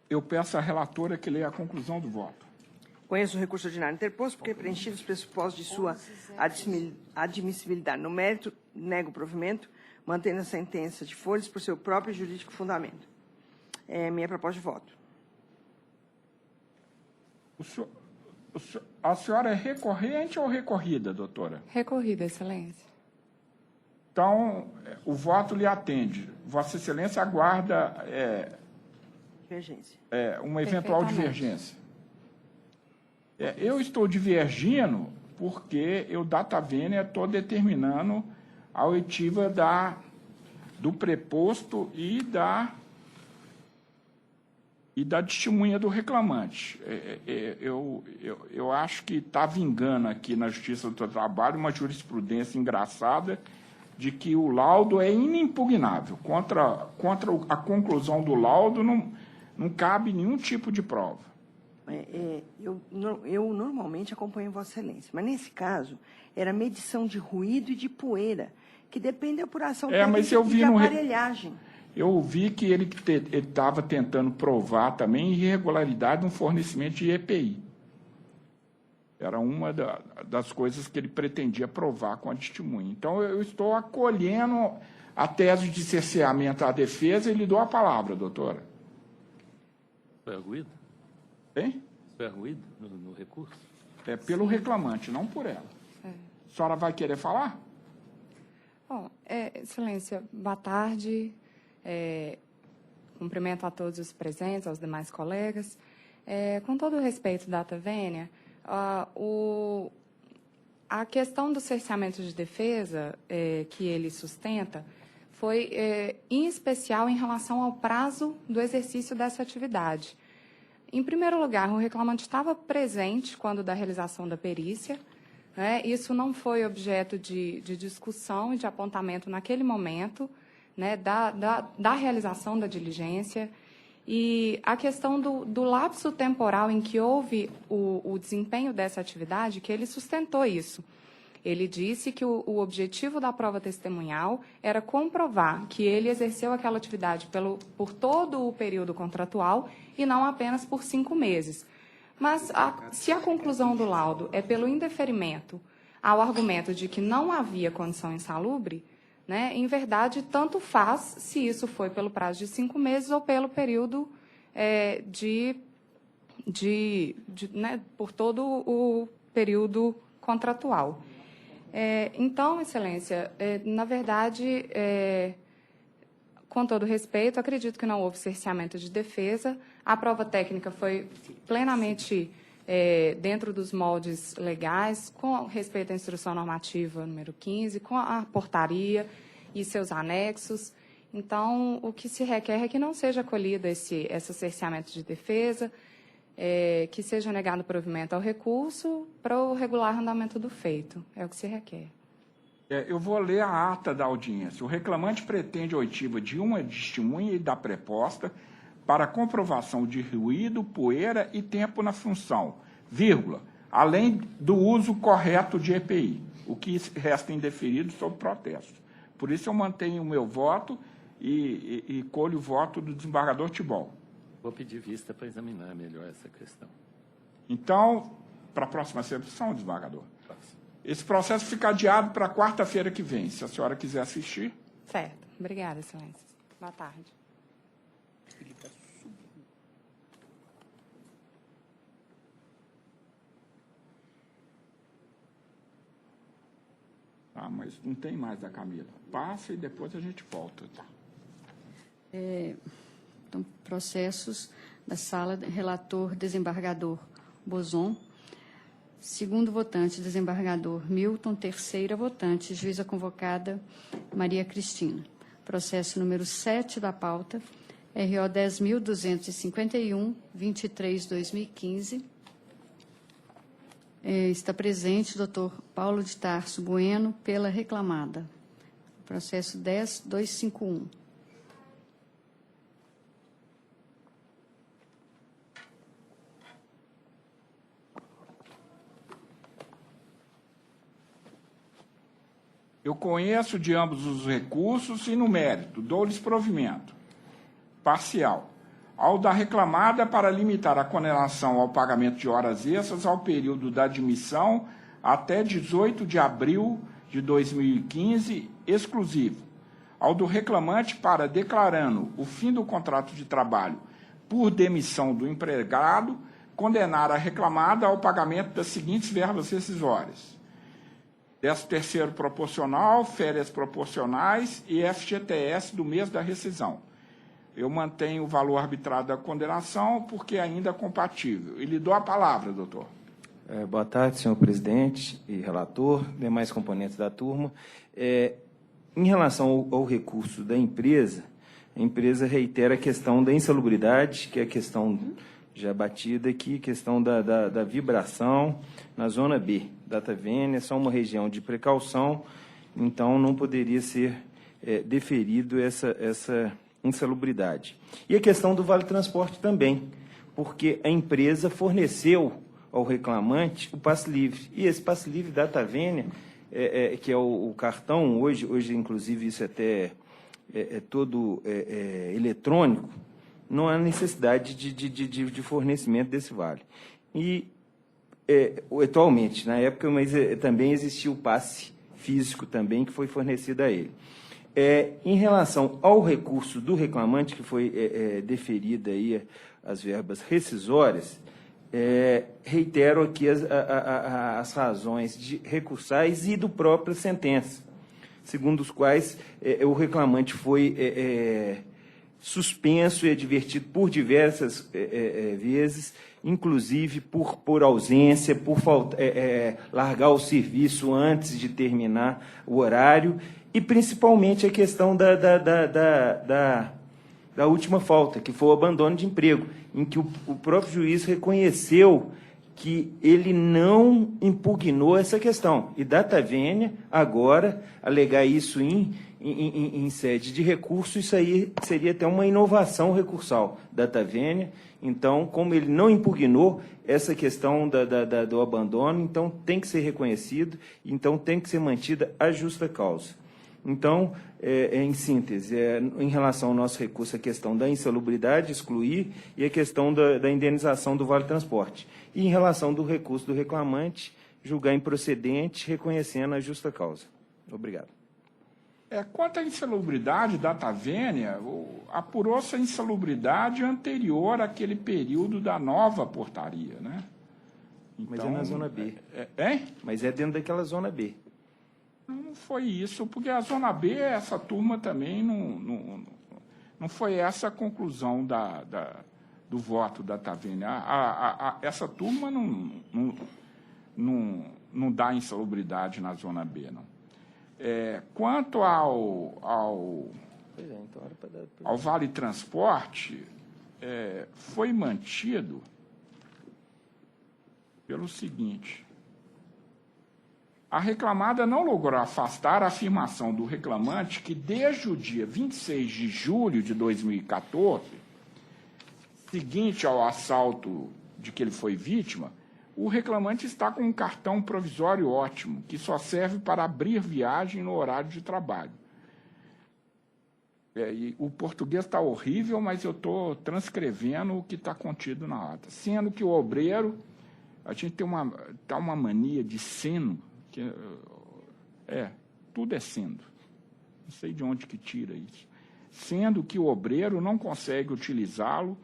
Eu peço à relatora que leia a conclusão do voto. Conheço o recurso ordinário interposto, porque preenchidos os pressupostos de sua admissibilidade no mérito, nego o provimento, mantendo a sentença de folhas por seu próprio jurídico fundamento. É minha proposta de voto. A senhora é recorrente ou recorrida, doutora? Recorrida, Excelência. Então, o voto lhe atende. Vossa Excelência aguarda Divergência. Uma eventual divergência. Eu estou divergindo porque eu, data vênia, estou determinando a oitiva do preposto e da testemunha do reclamante. Eu acho que está vingando aqui na Justiça do Trabalho uma jurisprudência engraçada de que o laudo é inimpugnável. Contra a conclusão do laudo não cabe nenhum tipo de prova. Eu normalmente acompanho Vossa Excelência, mas nesse caso era medição de ruído e de poeira, que depende da apuração mas eu vi de aparelhagem. Eu vi que ele estava tentando provar também irregularidade no fornecimento de EPI. Era uma das coisas que ele pretendia provar com a testemunha. Então, eu estou acolhendo a tese de cerceamento à defesa e lhe dou a palavra, doutora. Foi arguído? Hein? Foi arguído no recurso? Pelo reclamante, não por ela. A senhora vai querer falar? Bom, Excelência, boa tarde. Cumprimento a todos os presentes, aos demais colegas. Com todo o respeito, data vênia, a questão do cerceamento de defesa que ele sustenta foi em especial em relação ao prazo do exercício dessa atividade. Em primeiro lugar, o reclamante estava presente quando da realização da perícia, né? Isso não foi objeto de discussão e de apontamento naquele momento, né, da realização da diligência. E a questão do lapso temporal em que houve o desempenho dessa atividade, que ele sustentou isso. Ele disse que o objetivo da prova testemunhal era comprovar que ele exerceu aquela atividade por todo o período contratual e não apenas por 5 meses. Mas, se a conclusão do laudo é pelo indeferimento ao argumento de que não havia condição insalubre, né, em verdade, tanto faz se isso foi pelo prazo de 5 meses ou pelo período né, por todo o período contratual. Então, Excelência, na verdade, com todo respeito, acredito que não houve cerceamento de defesa. A prova técnica foi plenamente dentro dos moldes legais, com respeito à instrução normativa número 15, com a portaria e seus anexos. Então, o que se requer é que não seja acolhido esse cerceamento de defesa, que seja negado provimento ao recurso para o regular andamento do feito. É o que se requer. Eu vou ler a ata da audiência. O reclamante pretende a oitiva de uma testemunha e da preposta para comprovação de ruído, poeira e tempo na função, vírgula, além do uso correto de EPI, o que resta indeferido sob protesto. Por isso eu mantenho o meu voto e colho o voto do desembargador Tibol. Vou pedir vista para examinar melhor essa questão. Então, para a próxima sessão, desembargador. Esse processo fica adiado para quarta-feira que vem, se a senhora quiser assistir. Certo. Obrigada, Excelência. Boa tarde. Ah, mas não tem mais da Camila. Passa e depois a gente volta. Tá? Então, processos da sala, relator, desembargador Bozon. Segundo votante, desembargador Milton. Terceira votante, juíza convocada Maria Cristina. Processo número 7 da pauta, RO 10.251, 23/2015. Está presente o doutor Paulo de Tarso Bueno, pela reclamada. Processo 10.251. Eu conheço de ambos os recursos e, no mérito, dou-lhes provimento parcial ao da reclamada para limitar a condenação ao pagamento de horas extras ao período da admissão até 18 de abril de 2015, exclusivo. Ao do reclamante para, declarando o fim do contrato de trabalho por demissão do empregado, condenar a reclamada ao pagamento das seguintes verbas rescisórias: 13º proporcional, férias proporcionais e FGTS do mês da rescisão. Eu mantenho o valor arbitrário da condenação porque ainda é compatível. E lhe dou a palavra, doutor. Boa tarde, senhor presidente e relator, demais componentes da turma. Em relação ao recurso da empresa, a empresa reitera a questão da insalubridade, que é a questão já batida aqui, questão da vibração na zona B. Data vênia, só uma região de precaução, então não poderia ser deferido essa insalubridade. E a questão do Vale Transporte também, porque a empresa forneceu ao reclamante o passe livre. E esse passe livre data vênia, que é o cartão, hoje inclusive isso até todo eletrônico, não há necessidade de fornecimento desse vale. E, atualmente, na época, mas também existia o passe físico também, que foi fornecido a ele. Em relação ao recurso do reclamante, que foi deferida aí as verbas rescisórias, reitero aqui as razões recursais e do própria sentença, segundo os quais o reclamante foi suspenso e advertido por diversas vezes, inclusive por ausência, por largar o serviço antes de terminar o horário, e principalmente a questão da última falta, que foi o abandono de emprego, em que o próprio juiz reconheceu que ele não impugnou essa questão. E data vênia, agora, alegar isso em sede de recurso, isso aí seria até uma inovação recursal. Data vênia, então, como ele não impugnou essa questão do abandono, então tem que ser reconhecido, então tem que ser mantida a justa causa. Então, em síntese, em relação ao nosso recurso, a questão da insalubridade, excluir, e a questão da indenização do Vale Transporte. E em relação do recurso do reclamante, julgar improcedente, reconhecendo a justa causa. Obrigado. Quanto à insalubridade data vênia, apurou-se a insalubridade anterior àquele período da nova portaria, né? Mas é na zona B. Mas é dentro daquela zona B. Não foi isso, porque a zona B, essa turma também não foi essa a conclusão do voto da Tavênia. Essa turma não dá insalubridade na zona B, não. Quanto ao Vale Transporte, foi mantido pelo seguinte: a reclamada não logrou afastar a afirmação do reclamante que, desde o dia 26 de julho de 2014, seguinte ao assalto de que ele foi vítima, o reclamante está com um cartão provisório ótimo, que só serve para abrir viagem no horário de trabalho. E o português está horrível, mas eu estou transcrevendo o que está contido na ata. Sendo que o obreiro, a gente tem uma mania de seno, que tudo é sendo. Não sei de onde que tira isso. Sendo que o obreiro não consegue utilizá-lo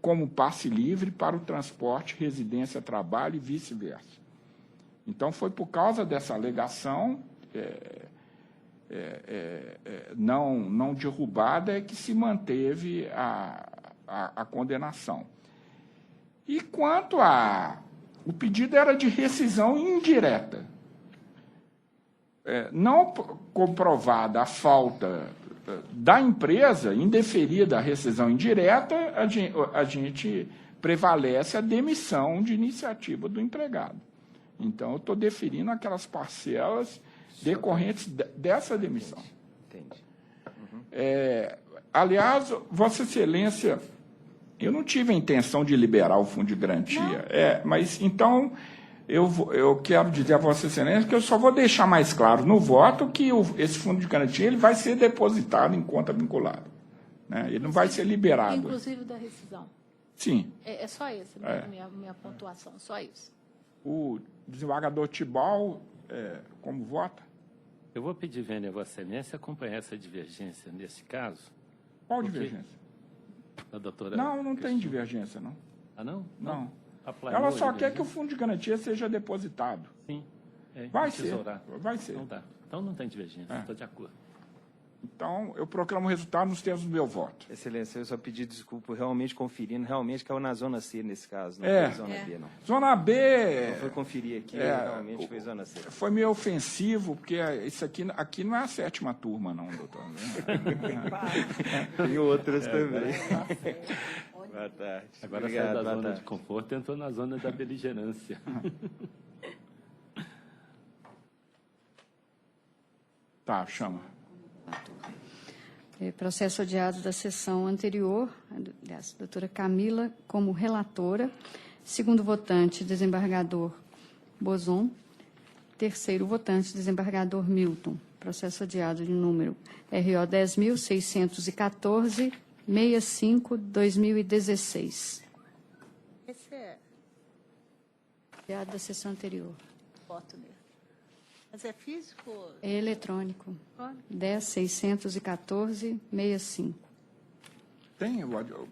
como passe livre para o transporte, residência, trabalho e vice-versa. Então, foi por causa dessa alegação não derrubada que se manteve a condenação. E quanto o pedido era de rescisão indireta. Não comprovada a falta da empresa, indeferida a rescisão indireta, a gente prevalece a demissão de iniciativa do empregado. Então, eu estou deferindo aquelas parcelas decorrentes dessa demissão. Entendi. Aliás, Vossa Excelência, eu não tive a intenção de liberar o fundo de garantia. Mas, então, eu quero dizer a Vossa Excelência que eu só vou deixar mais claro no voto que esse fundo de garantia ele vai ser depositado em conta vinculada. Né? Ele não vai ser liberado. Inclusive da rescisão. Sim. É só essa minha pontuação, só isso. O desembargador Tibau, como vota? Eu vou pedir, vênia, a Vossa Excelência, acompanhar essa divergência nesse caso. Qual divergência? A doutora Não tem divergência, não. Ah, não? Não. Aplainou Ela só a quer que o fundo de garantia seja depositado. Sim. Vai ser. Tesourar. Vai ser. Então tá. Então não tem divergência, estou de acordo. Então, eu proclamo o resultado nos termos do meu voto. Excelência, eu só pedi desculpa, realmente conferindo, realmente caiu na zona C nesse caso, não foi zona B, não. Zona B... Não foi conferir aqui, realmente foi zona C. Foi meio ofensivo, porque isso aqui não é a 7ª turma, não, doutor. Tem outras também. Boa tarde. Agora saiu da zona de conforto e entrou na zona da beligerância. Tá, chama. Processo adiado da sessão anterior, aliás, doutora Camila como relatora, segundo votante, desembargador Bozon, terceiro votante, desembargador Milton. Processo adiado de número RO 10.614-65-2016. Esse é Adiado da sessão anterior. foto dele. Mas é físico? É eletrônico. 10.614-65.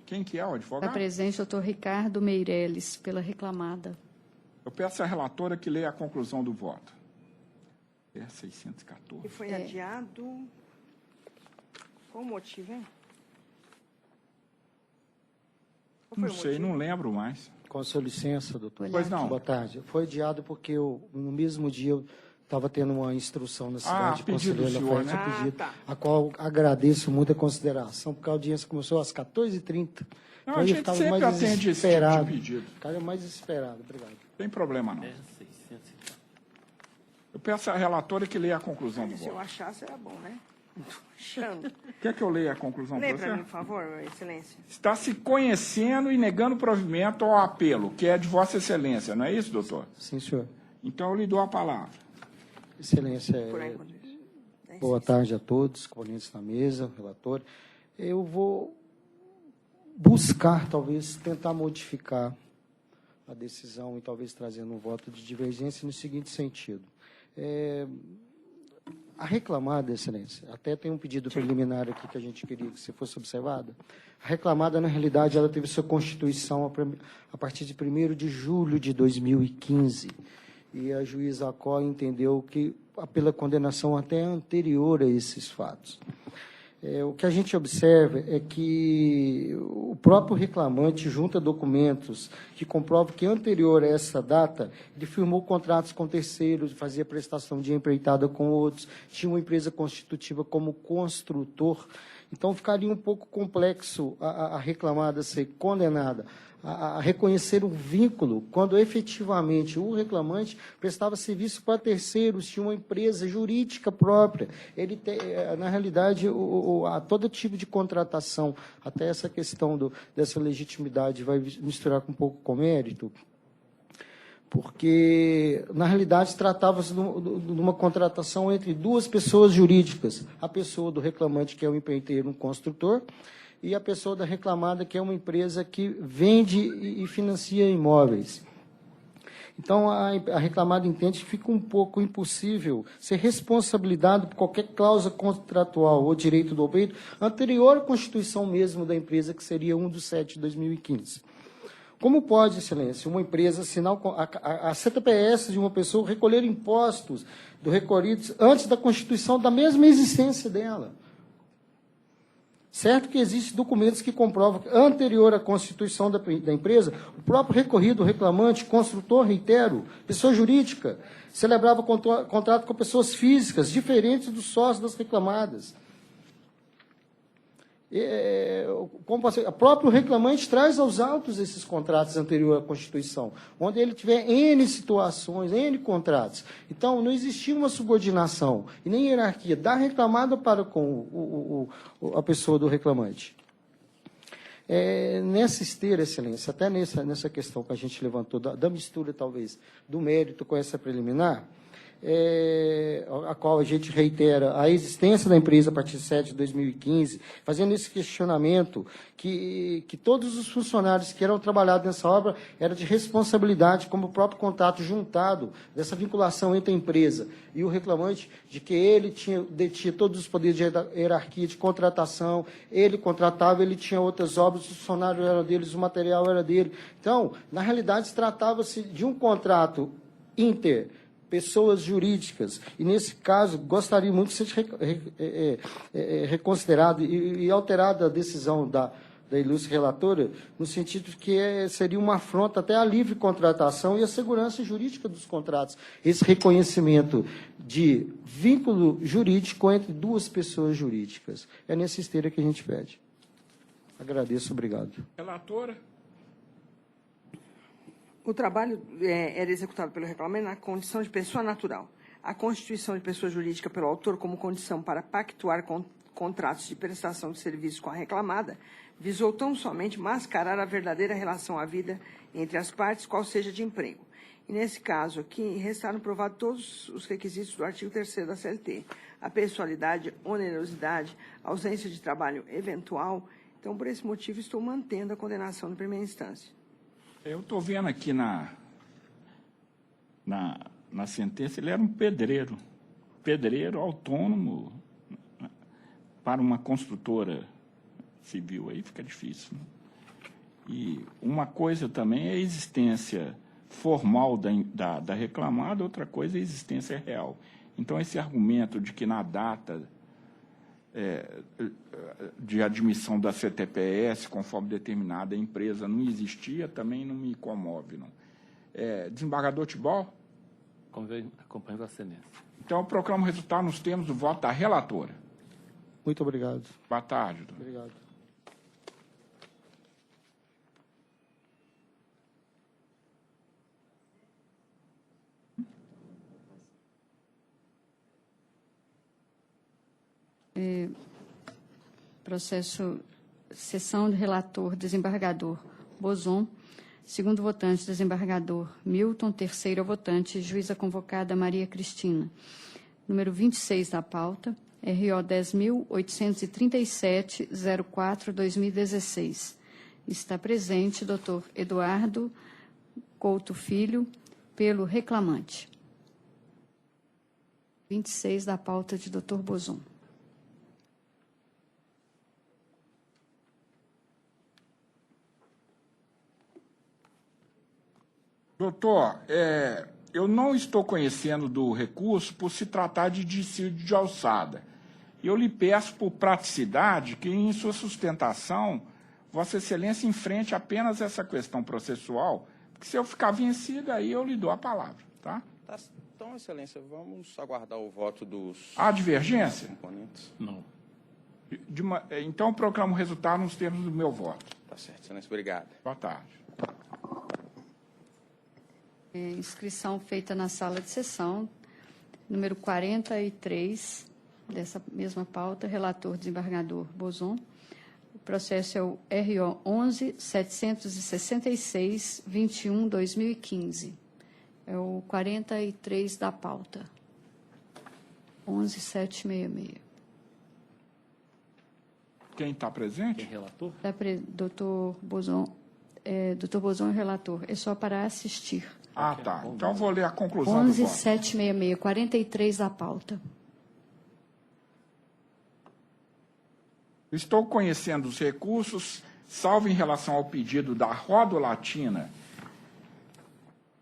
Quem que é o advogado? Está presente o doutor Ricardo Meirelles, pela reclamada. Eu peço à relatora que leia a conclusão do voto. 10.614. E foi adiado. Qual o motivo, hein? Não sei, não lembro mais. Com a sua licença, doutor. Pois não. Boa tarde. Foi adiado porque no mesmo dia eu Estava tendo uma instrução na cidade de pedido do Conselheiro senhor, Lafayette, né? pedido, a qual agradeço muita consideração, porque a audiência começou às 14h30. Não, Então, a eu gente ficava sempre mais atende esse tipo de desesperado. pedido. Ficava mais desesperado. Obrigado. Não tem problema, não. É 600. Eu peço à relatora que leia a conclusão do Se eu voto. achasse, era bom, né? Não tô achando. Quer que eu leia a conclusão Lê para para mim, você? por favor, Excelência. Está se conhecendo e negando provimento ao apelo, que é de Vossa Excelência, não é isso, doutor? Sim, senhor. Então, eu lhe dou a palavra. Excelência, Por aí, enquanto isso. boa tarde a todos, componentes da mesa, relator. Eu vou buscar, talvez, tentar modificar a decisão e talvez trazendo um voto de divergência no seguinte sentido. A reclamada, Excelência, até tem um pedido preliminar aqui que a gente queria que você fosse observada. A reclamada, na realidade, ela teve sua constituição a partir de 1º de julho de 2015. E a juíza Acó entendeu que, pela condenação até anterior a esses fatos. O que a gente observa é que o próprio reclamante junta documentos que comprovam que, anterior a essa data, ele firmou contratos com terceiros, fazia prestação de empreitada com outros, tinha uma empresa constitutiva como construtor. Então, ficaria um pouco complexo a reclamada ser condenada a reconhecer um vínculo, quando efetivamente o reclamante prestava serviço para terceiros, tinha uma empresa jurídica própria. Ele tem, na realidade, todo tipo de contratação, até essa questão dessa legitimidade vai misturar um pouco com mérito, porque, na realidade, tratava-se de uma contratação entre duas pessoas jurídicas, a pessoa do reclamante, que é um empreiteiro, um construtor, e a pessoa da reclamada, que é uma empresa que vende e financia imóveis. Então, a reclamada entende que fica um pouco impossível ser responsabilizado por qualquer cláusula contratual ou direito do objeto anterior à constituição mesmo da empresa, que seria 1/7/2015. Como pode, Excelência, uma empresa assinar a CTPS de uma pessoa, recolher impostos do recolhidos antes da constituição da mesma existência dela? Certo que existem documentos que comprovam que, anterior à constituição da empresa, o próprio recorrido, reclamante, construtor, reitero, pessoa jurídica, celebrava contrato com pessoas físicas, diferentes dos sócios das reclamadas. O próprio reclamante traz aos autos esses contratos anteriores à Constituição, onde ele tiver N situações, N contratos. Então, não existia uma subordinação e nem hierarquia da reclamada para com a pessoa do reclamante. Nessa esteira, Excelência, até nessa questão que a gente levantou, da mistura, talvez, do mérito com essa preliminar, a qual a gente reitera a existência da empresa a partir de 7 de 2015, fazendo esse questionamento que todos os funcionários que eram trabalhados nessa obra eram de responsabilidade, como o próprio contrato juntado dessa vinculação entre a empresa e o reclamante, de que ele detinha todos os poderes de hierarquia de contratação, ele contratava, ele tinha outras obras, os funcionários eram deles, o material era dele. Então, na realidade, tratava-se de um contrato pessoas jurídicas, e nesse caso gostaria muito que seja reconsiderado e alterada a decisão da ilustre relatora, no sentido de que seria uma afronta até à livre contratação e à segurança jurídica dos contratos, esse reconhecimento de vínculo jurídico entre duas pessoas jurídicas. É nessa esteira que a gente pede. Agradeço, obrigado. Relatora? O trabalho era executado pelo reclamante na condição de pessoa natural. A constituição de pessoa jurídica pelo autor como condição para pactuar contratos de prestação de serviço com a reclamada visou tão somente mascarar a verdadeira relação à vida entre as partes, qual seja de emprego. E, nesse caso aqui, restaram provados todos os requisitos do artigo 3º da CLT. A pessoalidade, onerosidade, ausência de trabalho eventual. Então, por esse motivo, estou mantendo a condenação na primeira instância. Eu estou vendo aqui na sentença, ele era um pedreiro autônomo para uma construtora civil, aí fica difícil. Né? E uma coisa também é a existência formal da reclamada, outra coisa é a existência real. Então, esse argumento de que na data de admissão da CTPS, conforme determinada empresa, não existia, também não me comove. Não. Desembargador Tibol? Acompanho Vossa Excelência. Então, eu proclamo o resultado nos termos do voto da relatora. Muito obrigado. Boa tarde, doutor. Obrigado. Processo, sessão do relator, desembargador Bozon. Segundo votante, desembargador Milton. Terceiro votante, juíza convocada Maria Cristina. Número 26 da pauta, RO 10.837-04-2016. Está presente doutor Eduardo Couto Filho, pelo reclamante. 26 da pauta de doutor Bozon. Doutor, eu não estou conhecendo do recurso por se tratar de dissídio de alçada. Eu lhe peço, por praticidade, que em sua sustentação, Vossa Excelência enfrente apenas essa questão processual, porque se eu ficar vencida, aí eu lhe dou a palavra, tá? Então, Excelência, vamos aguardar o voto dos... Há divergência? Componentes. Não. Então, eu proclamo o resultado nos termos do meu voto. Tá certo, Excelência. Obrigado. Boa tarde. Inscrição feita na sala de sessão, número 43, dessa mesma pauta, relator desembargador Bozon. O processo é o RO 11.766-21/2015. É o 43 da pauta. 11.766. Quem está presente? Quem relator? Doutor Bozon, doutor Bozon é relator. É só para assistir. Ah, tá. Então, vou ler a conclusão do voto. 11.766, 43 da pauta. Estou conhecendo os recursos, salvo em relação ao pedido da Rodolatina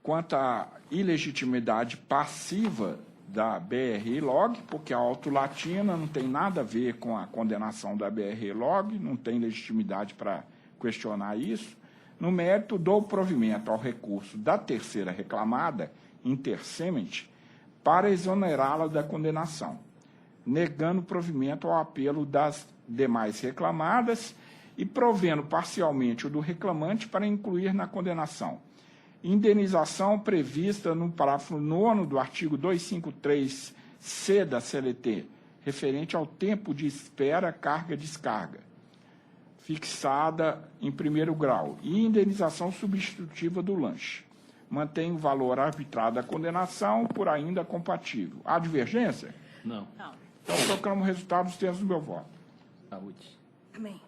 quanto à ilegitimidade passiva da BR-Log, porque a Autolatina não tem nada a ver com a condenação da BR-Log, não tem legitimidade para questionar isso. No mérito, dou provimento ao recurso da terceira reclamada, Intercement, para exonerá-la da condenação, negando provimento ao apelo das demais reclamadas e provendo parcialmente o do reclamante para incluir na condenação. Indenização prevista no parágrafo 9º do artigo 253-C da CLT, referente ao tempo de espera, carga-descarga, fixada em primeiro grau, e indenização substitutiva do lanche. Mantém o valor arbitrado da condenação por ainda compatível. Há divergência? Não. Então, proclamo o resultado dos termos do meu voto. Saúde. Amém.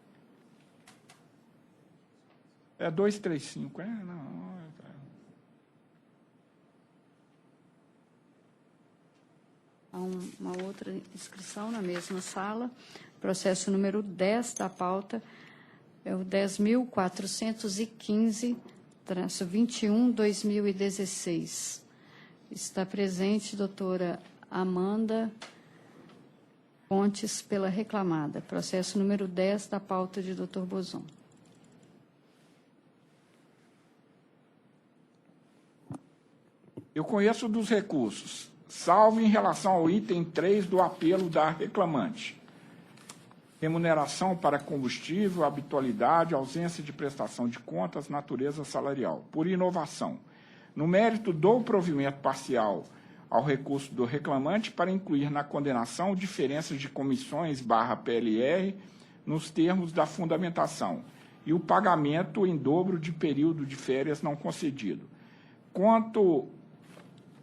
É 235, é? Não. Há uma outra inscrição na mesma sala. Processo número 10 da pauta é o 10.415-21/2016. Está presente doutora Amanda Pontes pela reclamada. Processo número 10 da pauta de doutor Bozon. Eu conheço dos recursos, salvo em relação ao item 3 do apelo da reclamante. Remuneração para combustível, habitualidade, ausência de prestação de contas, natureza salarial. Por inovação. No mérito, dou provimento parcial ao recurso do reclamante para incluir na condenação diferenças de comissões /PLR nos termos da fundamentação e o pagamento em dobro de período de férias não concedido. Quanto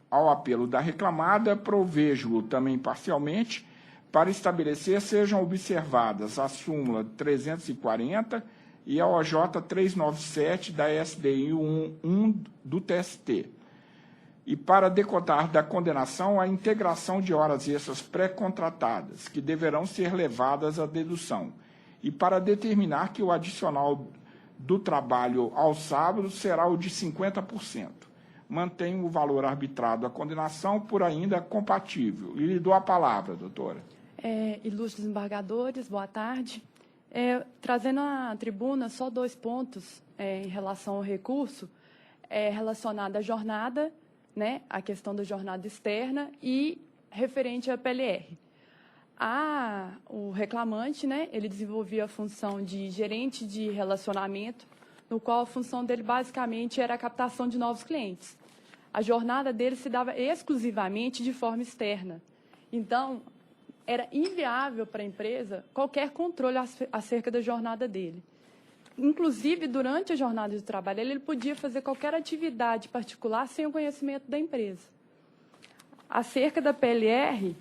ao apelo da reclamada, provejo-o também parcialmente para estabelecer sejam observadas a súmula 340 e a OJ 397 da SDI 1 do TST, e para decotar da condenação a integração de horas extras pré-contratadas, que deverão ser levadas à dedução, e para determinar que o adicional do trabalho aos sábados será o de 50%. Mantenho o valor arbitrado à condenação por ainda compatível. E lhe dou a palavra, doutora. Ilustres desembargadores, boa tarde. Trazendo à tribuna só 2 pontos em relação ao recurso relacionado à jornada né, a questão da jornada externa e referente à PLR. O reclamante, né, ele desenvolvia a função de gerente de relacionamento, no qual a função dele basicamente era a captação de novos clientes. A jornada dele se dava exclusivamente de forma externa. Então, era inviável para a empresa qualquer controle acerca da jornada dele. Inclusive, durante a jornada de trabalho, ele podia fazer qualquer atividade particular sem o conhecimento da empresa. Acerca da PLR,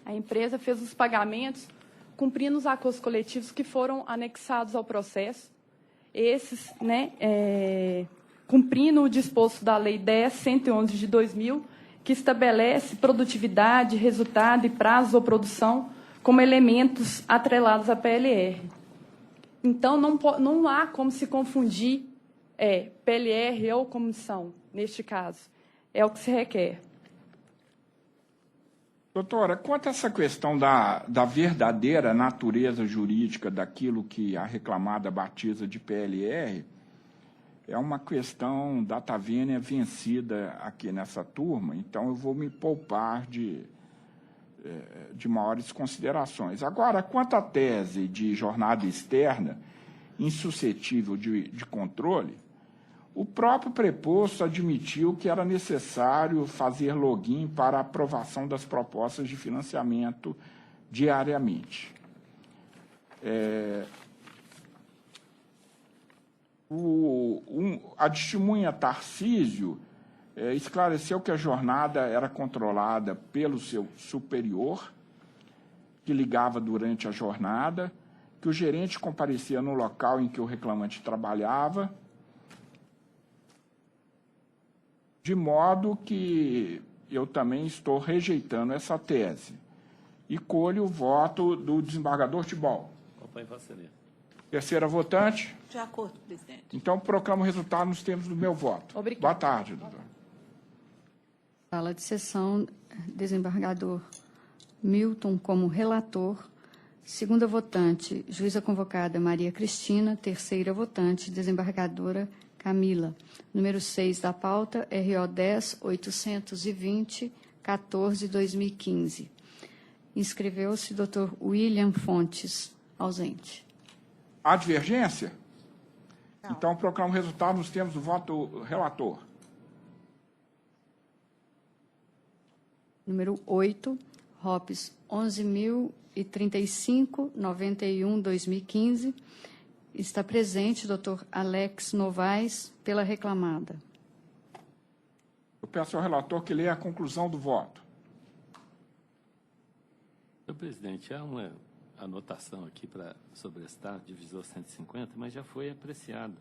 a empresa fez os pagamentos cumprindo os acordos coletivos que foram anexados ao processo. Esses, né, cumprindo o disposto da Lei 10.111 de 2000, que estabelece produtividade, resultado e prazo ou produção como elementos atrelados à PLR. Então, não há como se confundir PLR ou comissão, neste caso. É o que se requer. Doutora, quanto a essa questão da verdadeira natureza jurídica daquilo que a reclamada batiza de PLR, é uma questão data vênia vencida aqui nessa turma, então eu vou me poupar de maiores considerações. Agora, quanto à tese de jornada externa insuscetível de controle, o próprio preposto admitiu que era necessário fazer login para a aprovação das propostas de financiamento diariamente. A testemunha Tarcísio esclareceu que a jornada era controlada pelo seu superior, que ligava durante a jornada, que o gerente comparecia no local em que o reclamante trabalhava, de modo que eu também estou rejeitando essa tese. E colho o voto do desembargador Tibol. Acompanhe Vossa Excelência. Terceira votante. De acordo, presidente. Então, proclamo o resultado nos termos do meu voto. Obrigada. Boa tarde, doutor. Sala de sessão, desembargador Milton como relator. Segunda votante, juíza convocada Maria Cristina. Terceira votante, desembargadora Camila. Número 6 da pauta, RO 10.820.14/2015. Inscreveu-se Dr. William Fontes, ausente. Há divergência? Não. Então, proclamo o resultado nos termos do voto do relator. Número 8, ROPS 11.035.91/2015. Está presente Dr. Alex Novaes, pela reclamada. Eu peço ao relator que leia a conclusão do voto. Senhor presidente, há uma anotação aqui para sobrestar, divisor 150, mas já foi apreciado.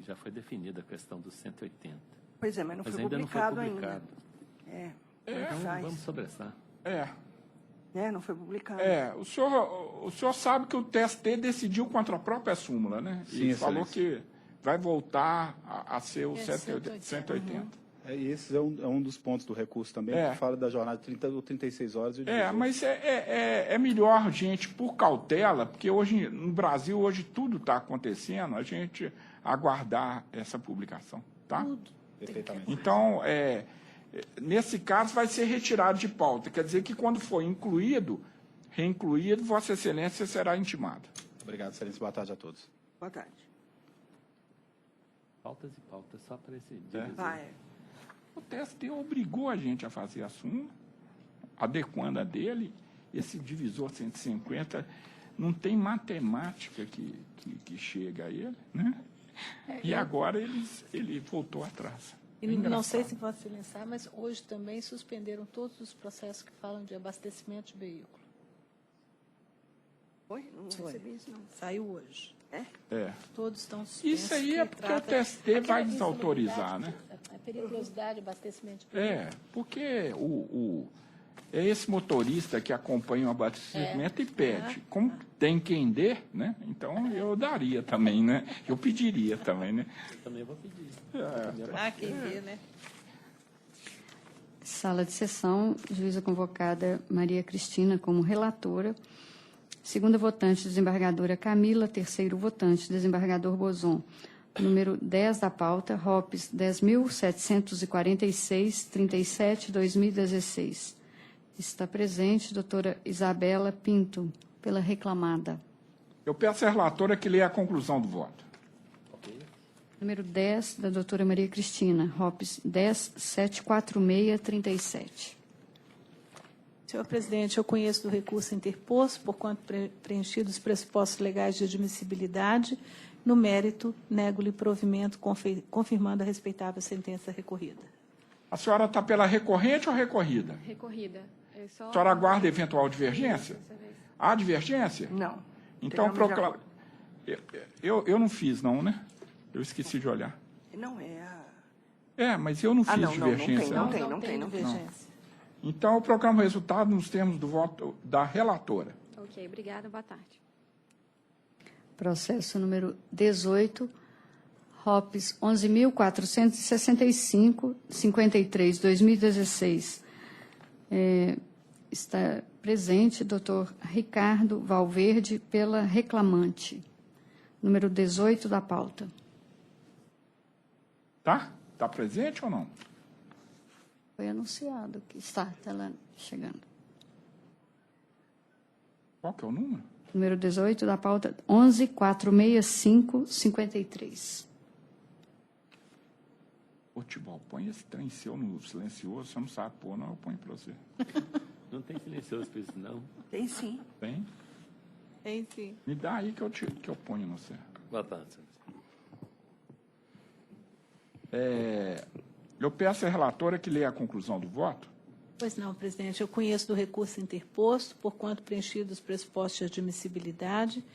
Já foi definida a questão dos 180. Pois é, mas não foi ainda publicado não foi publicado. ainda. Então, vamos sobressar. Não foi publicado. O senhor sabe que o TST decidiu contra a própria súmula, né? Sim, e falou que vai voltar a ser o 180. E esse é um dos pontos do recurso também, que fala da jornada de 30 ou 36 horas. Mas é melhor, gente, por cautela, porque hoje, no Brasil, hoje tudo está acontecendo, a gente aguardar essa publicação, tá? Tudo. Perfeitamente. Então, nesse caso, vai ser retirado de pauta. Quer dizer que, quando for reincluído, Vossa Excelência será intimada. Obrigado, Excelência. Boa tarde a todos. Boa tarde. Pautas e pautas, só para esse dia. O TST obrigou a gente a fazer a súmula, adequando a dele. Esse divisor 150 não tem matemática que chega a ele, né? E agora ele voltou atrás. E não sei se Vossa Excelência sabe, mas hoje também suspenderam todos os processos que falam de abastecimento de veículo. Foi? Não recebi isso, não. Saiu hoje. Todos estão suspensos. Isso aí é porque o TST vai desautorizar, né? A periculosidade, abastecimento de veículo. Porque é esse motorista que acompanha o abastecimento e pede. Como tem quem dê, né? Então eu daria também, né? Eu pediria também, né? Eu também vou pedir. Quem dê, né? Sala de sessão, juíza convocada Maria Cristina como relatora. Segunda votante, desembargadora Camila. Terceiro votante, desembargador Bozon. número 10 da pauta, ROPS 10.746-37-2016. Está presente doutora Isabela Pinto, pela reclamada. Eu peço à relatora que leia a conclusão do voto. Número 10, da doutora Maria Cristina, ROPS 10.746-37. Senhor presidente, eu conheço do recurso interposto, porquanto preenchidos os pressupostos legais de admissibilidade. No mérito, nego-lhe provimento, confirmando a respeitável sentença recorrida. A senhora está pela recorrente ou recorrida? Recorrida. A senhora aguarda eventual divergência? Há divergência? Não. Então, proclama. Eu não fiz, não, né? Eu esqueci de olhar. Não é a... Mas eu não fiz divergência. Não tem divergência. Então, eu proclamo o resultado nos termos do voto da relatora. Ok, obrigada. Boa tarde. Processo número 18, ROPS 11.465-53-2016. Está presente doutor Ricardo Valverde, pela reclamante. Número 18 da pauta. Tá? Está presente ou não? Foi anunciado que está lá chegando. Qual que é o número? Número 18 da pauta, 11.465-53. Ô, Tibol, põe esse trem seu no silencioso, você não sabe pôr, não, eu ponho para você. Não tem silencioso para isso, não. Tem sim. Tem? Tem sim. Me dá aí que eu ponho no você. Boa tarde. Eu peço à relatora que leia a conclusão do voto. Pois não, presidente. Eu conheço do recurso interposto, porquanto preenchidos os pressupostos de admissibilidade,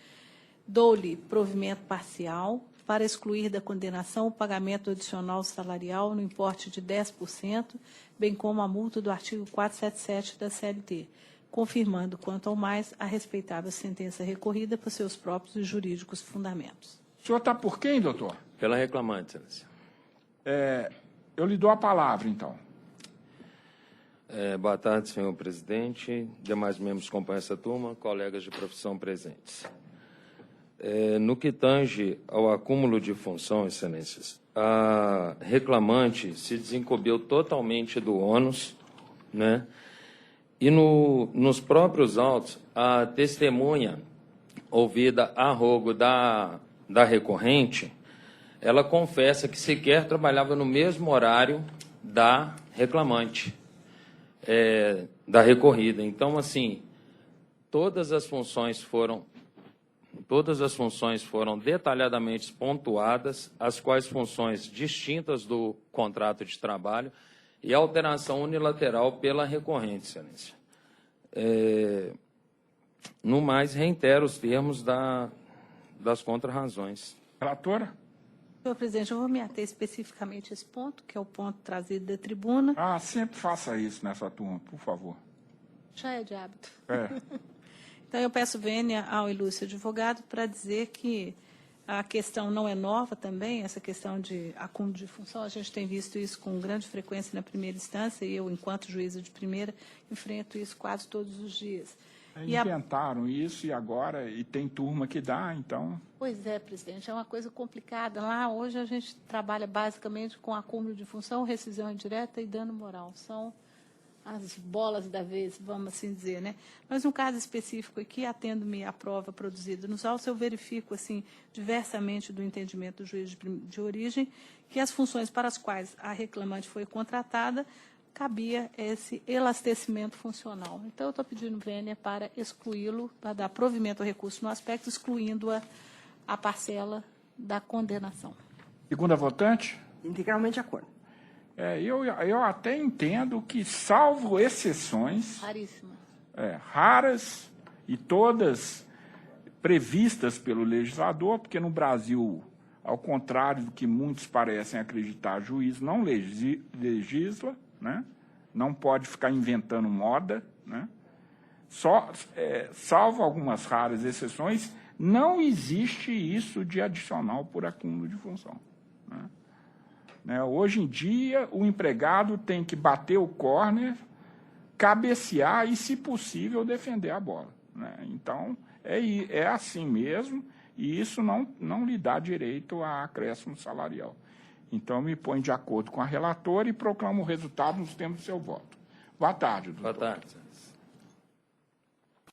dou-lhe provimento parcial para excluir da condenação o pagamento adicional salarial no importe de 10%, bem como a multa do artigo 477 da CLT, confirmando, quanto ao mais, a respeitável sentença recorrida por seus próprios e jurídicos fundamentos. O senhor está por quem, doutor? Pela reclamante, excelência. Eu lhe dou a palavra, então. Boa tarde, senhor presidente, demais membros que compõem essa turma, colegas de profissão presentes. No que tange ao acúmulo de função, excelências, a reclamante se desincubiu totalmente do ônus, né? E nos próprios autos, a testemunha ouvida a rogo da recorrente, ela confessa que sequer trabalhava no mesmo horário da reclamante, da recorrida. Então, assim, todas as funções foram detalhadamente pontuadas, as quais funções distintas do contrato de trabalho e alteração unilateral pela recorrente, excelência. No mais, reitero os termos das contrarrazões. Relatora? Senhor presidente, eu vou me ater especificamente a esse ponto, que é o ponto trazido da tribuna. Sempre faça isso nessa turma, por favor. Já é de hábito. Então, eu peço vênia ao ilustre advogado para dizer que a questão não é nova também, essa questão de acúmulo de função. A gente tem visto isso com grande frequência na primeira instância, e eu, enquanto juíza de primeira, enfrento isso quase todos os dias. Inventaram isso e tem turma que dá, então... Pois é, presidente, é uma coisa complicada. Lá, hoje, a gente trabalha basicamente com acúmulo de função, rescisão indireta e dano moral. São as bolas da vez, vamos assim dizer, né? Mas, no caso específico aqui, atendo-me à prova produzida nos autos, eu verifico, assim, diversamente do entendimento do juiz de origem, que as funções para as quais a reclamante foi contratada cabia esse elastecimento funcional. Então, eu estou pedindo vênia para excluí-lo, para dar provimento ao recurso no aspecto, excluindo a parcela da condenação. Segunda votante? Integralmente de acordo. Eu até entendo que, salvo exceções... Raríssimas. Raras e todas previstas pelo legislador, porque no Brasil, ao contrário do que muitos parecem acreditar, juiz não legisla, né? Não pode ficar inventando moda, né? Salvo algumas raras exceções, não existe isso de adicional por acúmulo de função, né? Hoje em dia, o empregado tem que bater o córner, cabecear e, se possível, defender a bola, né? Então, é assim mesmo, E isso não lhe dá direito a acréscimo salarial. Então, eu me ponho de acordo com a relatora e proclamo o resultado nos termos do seu voto. Boa tarde, doutor. Boa tarde.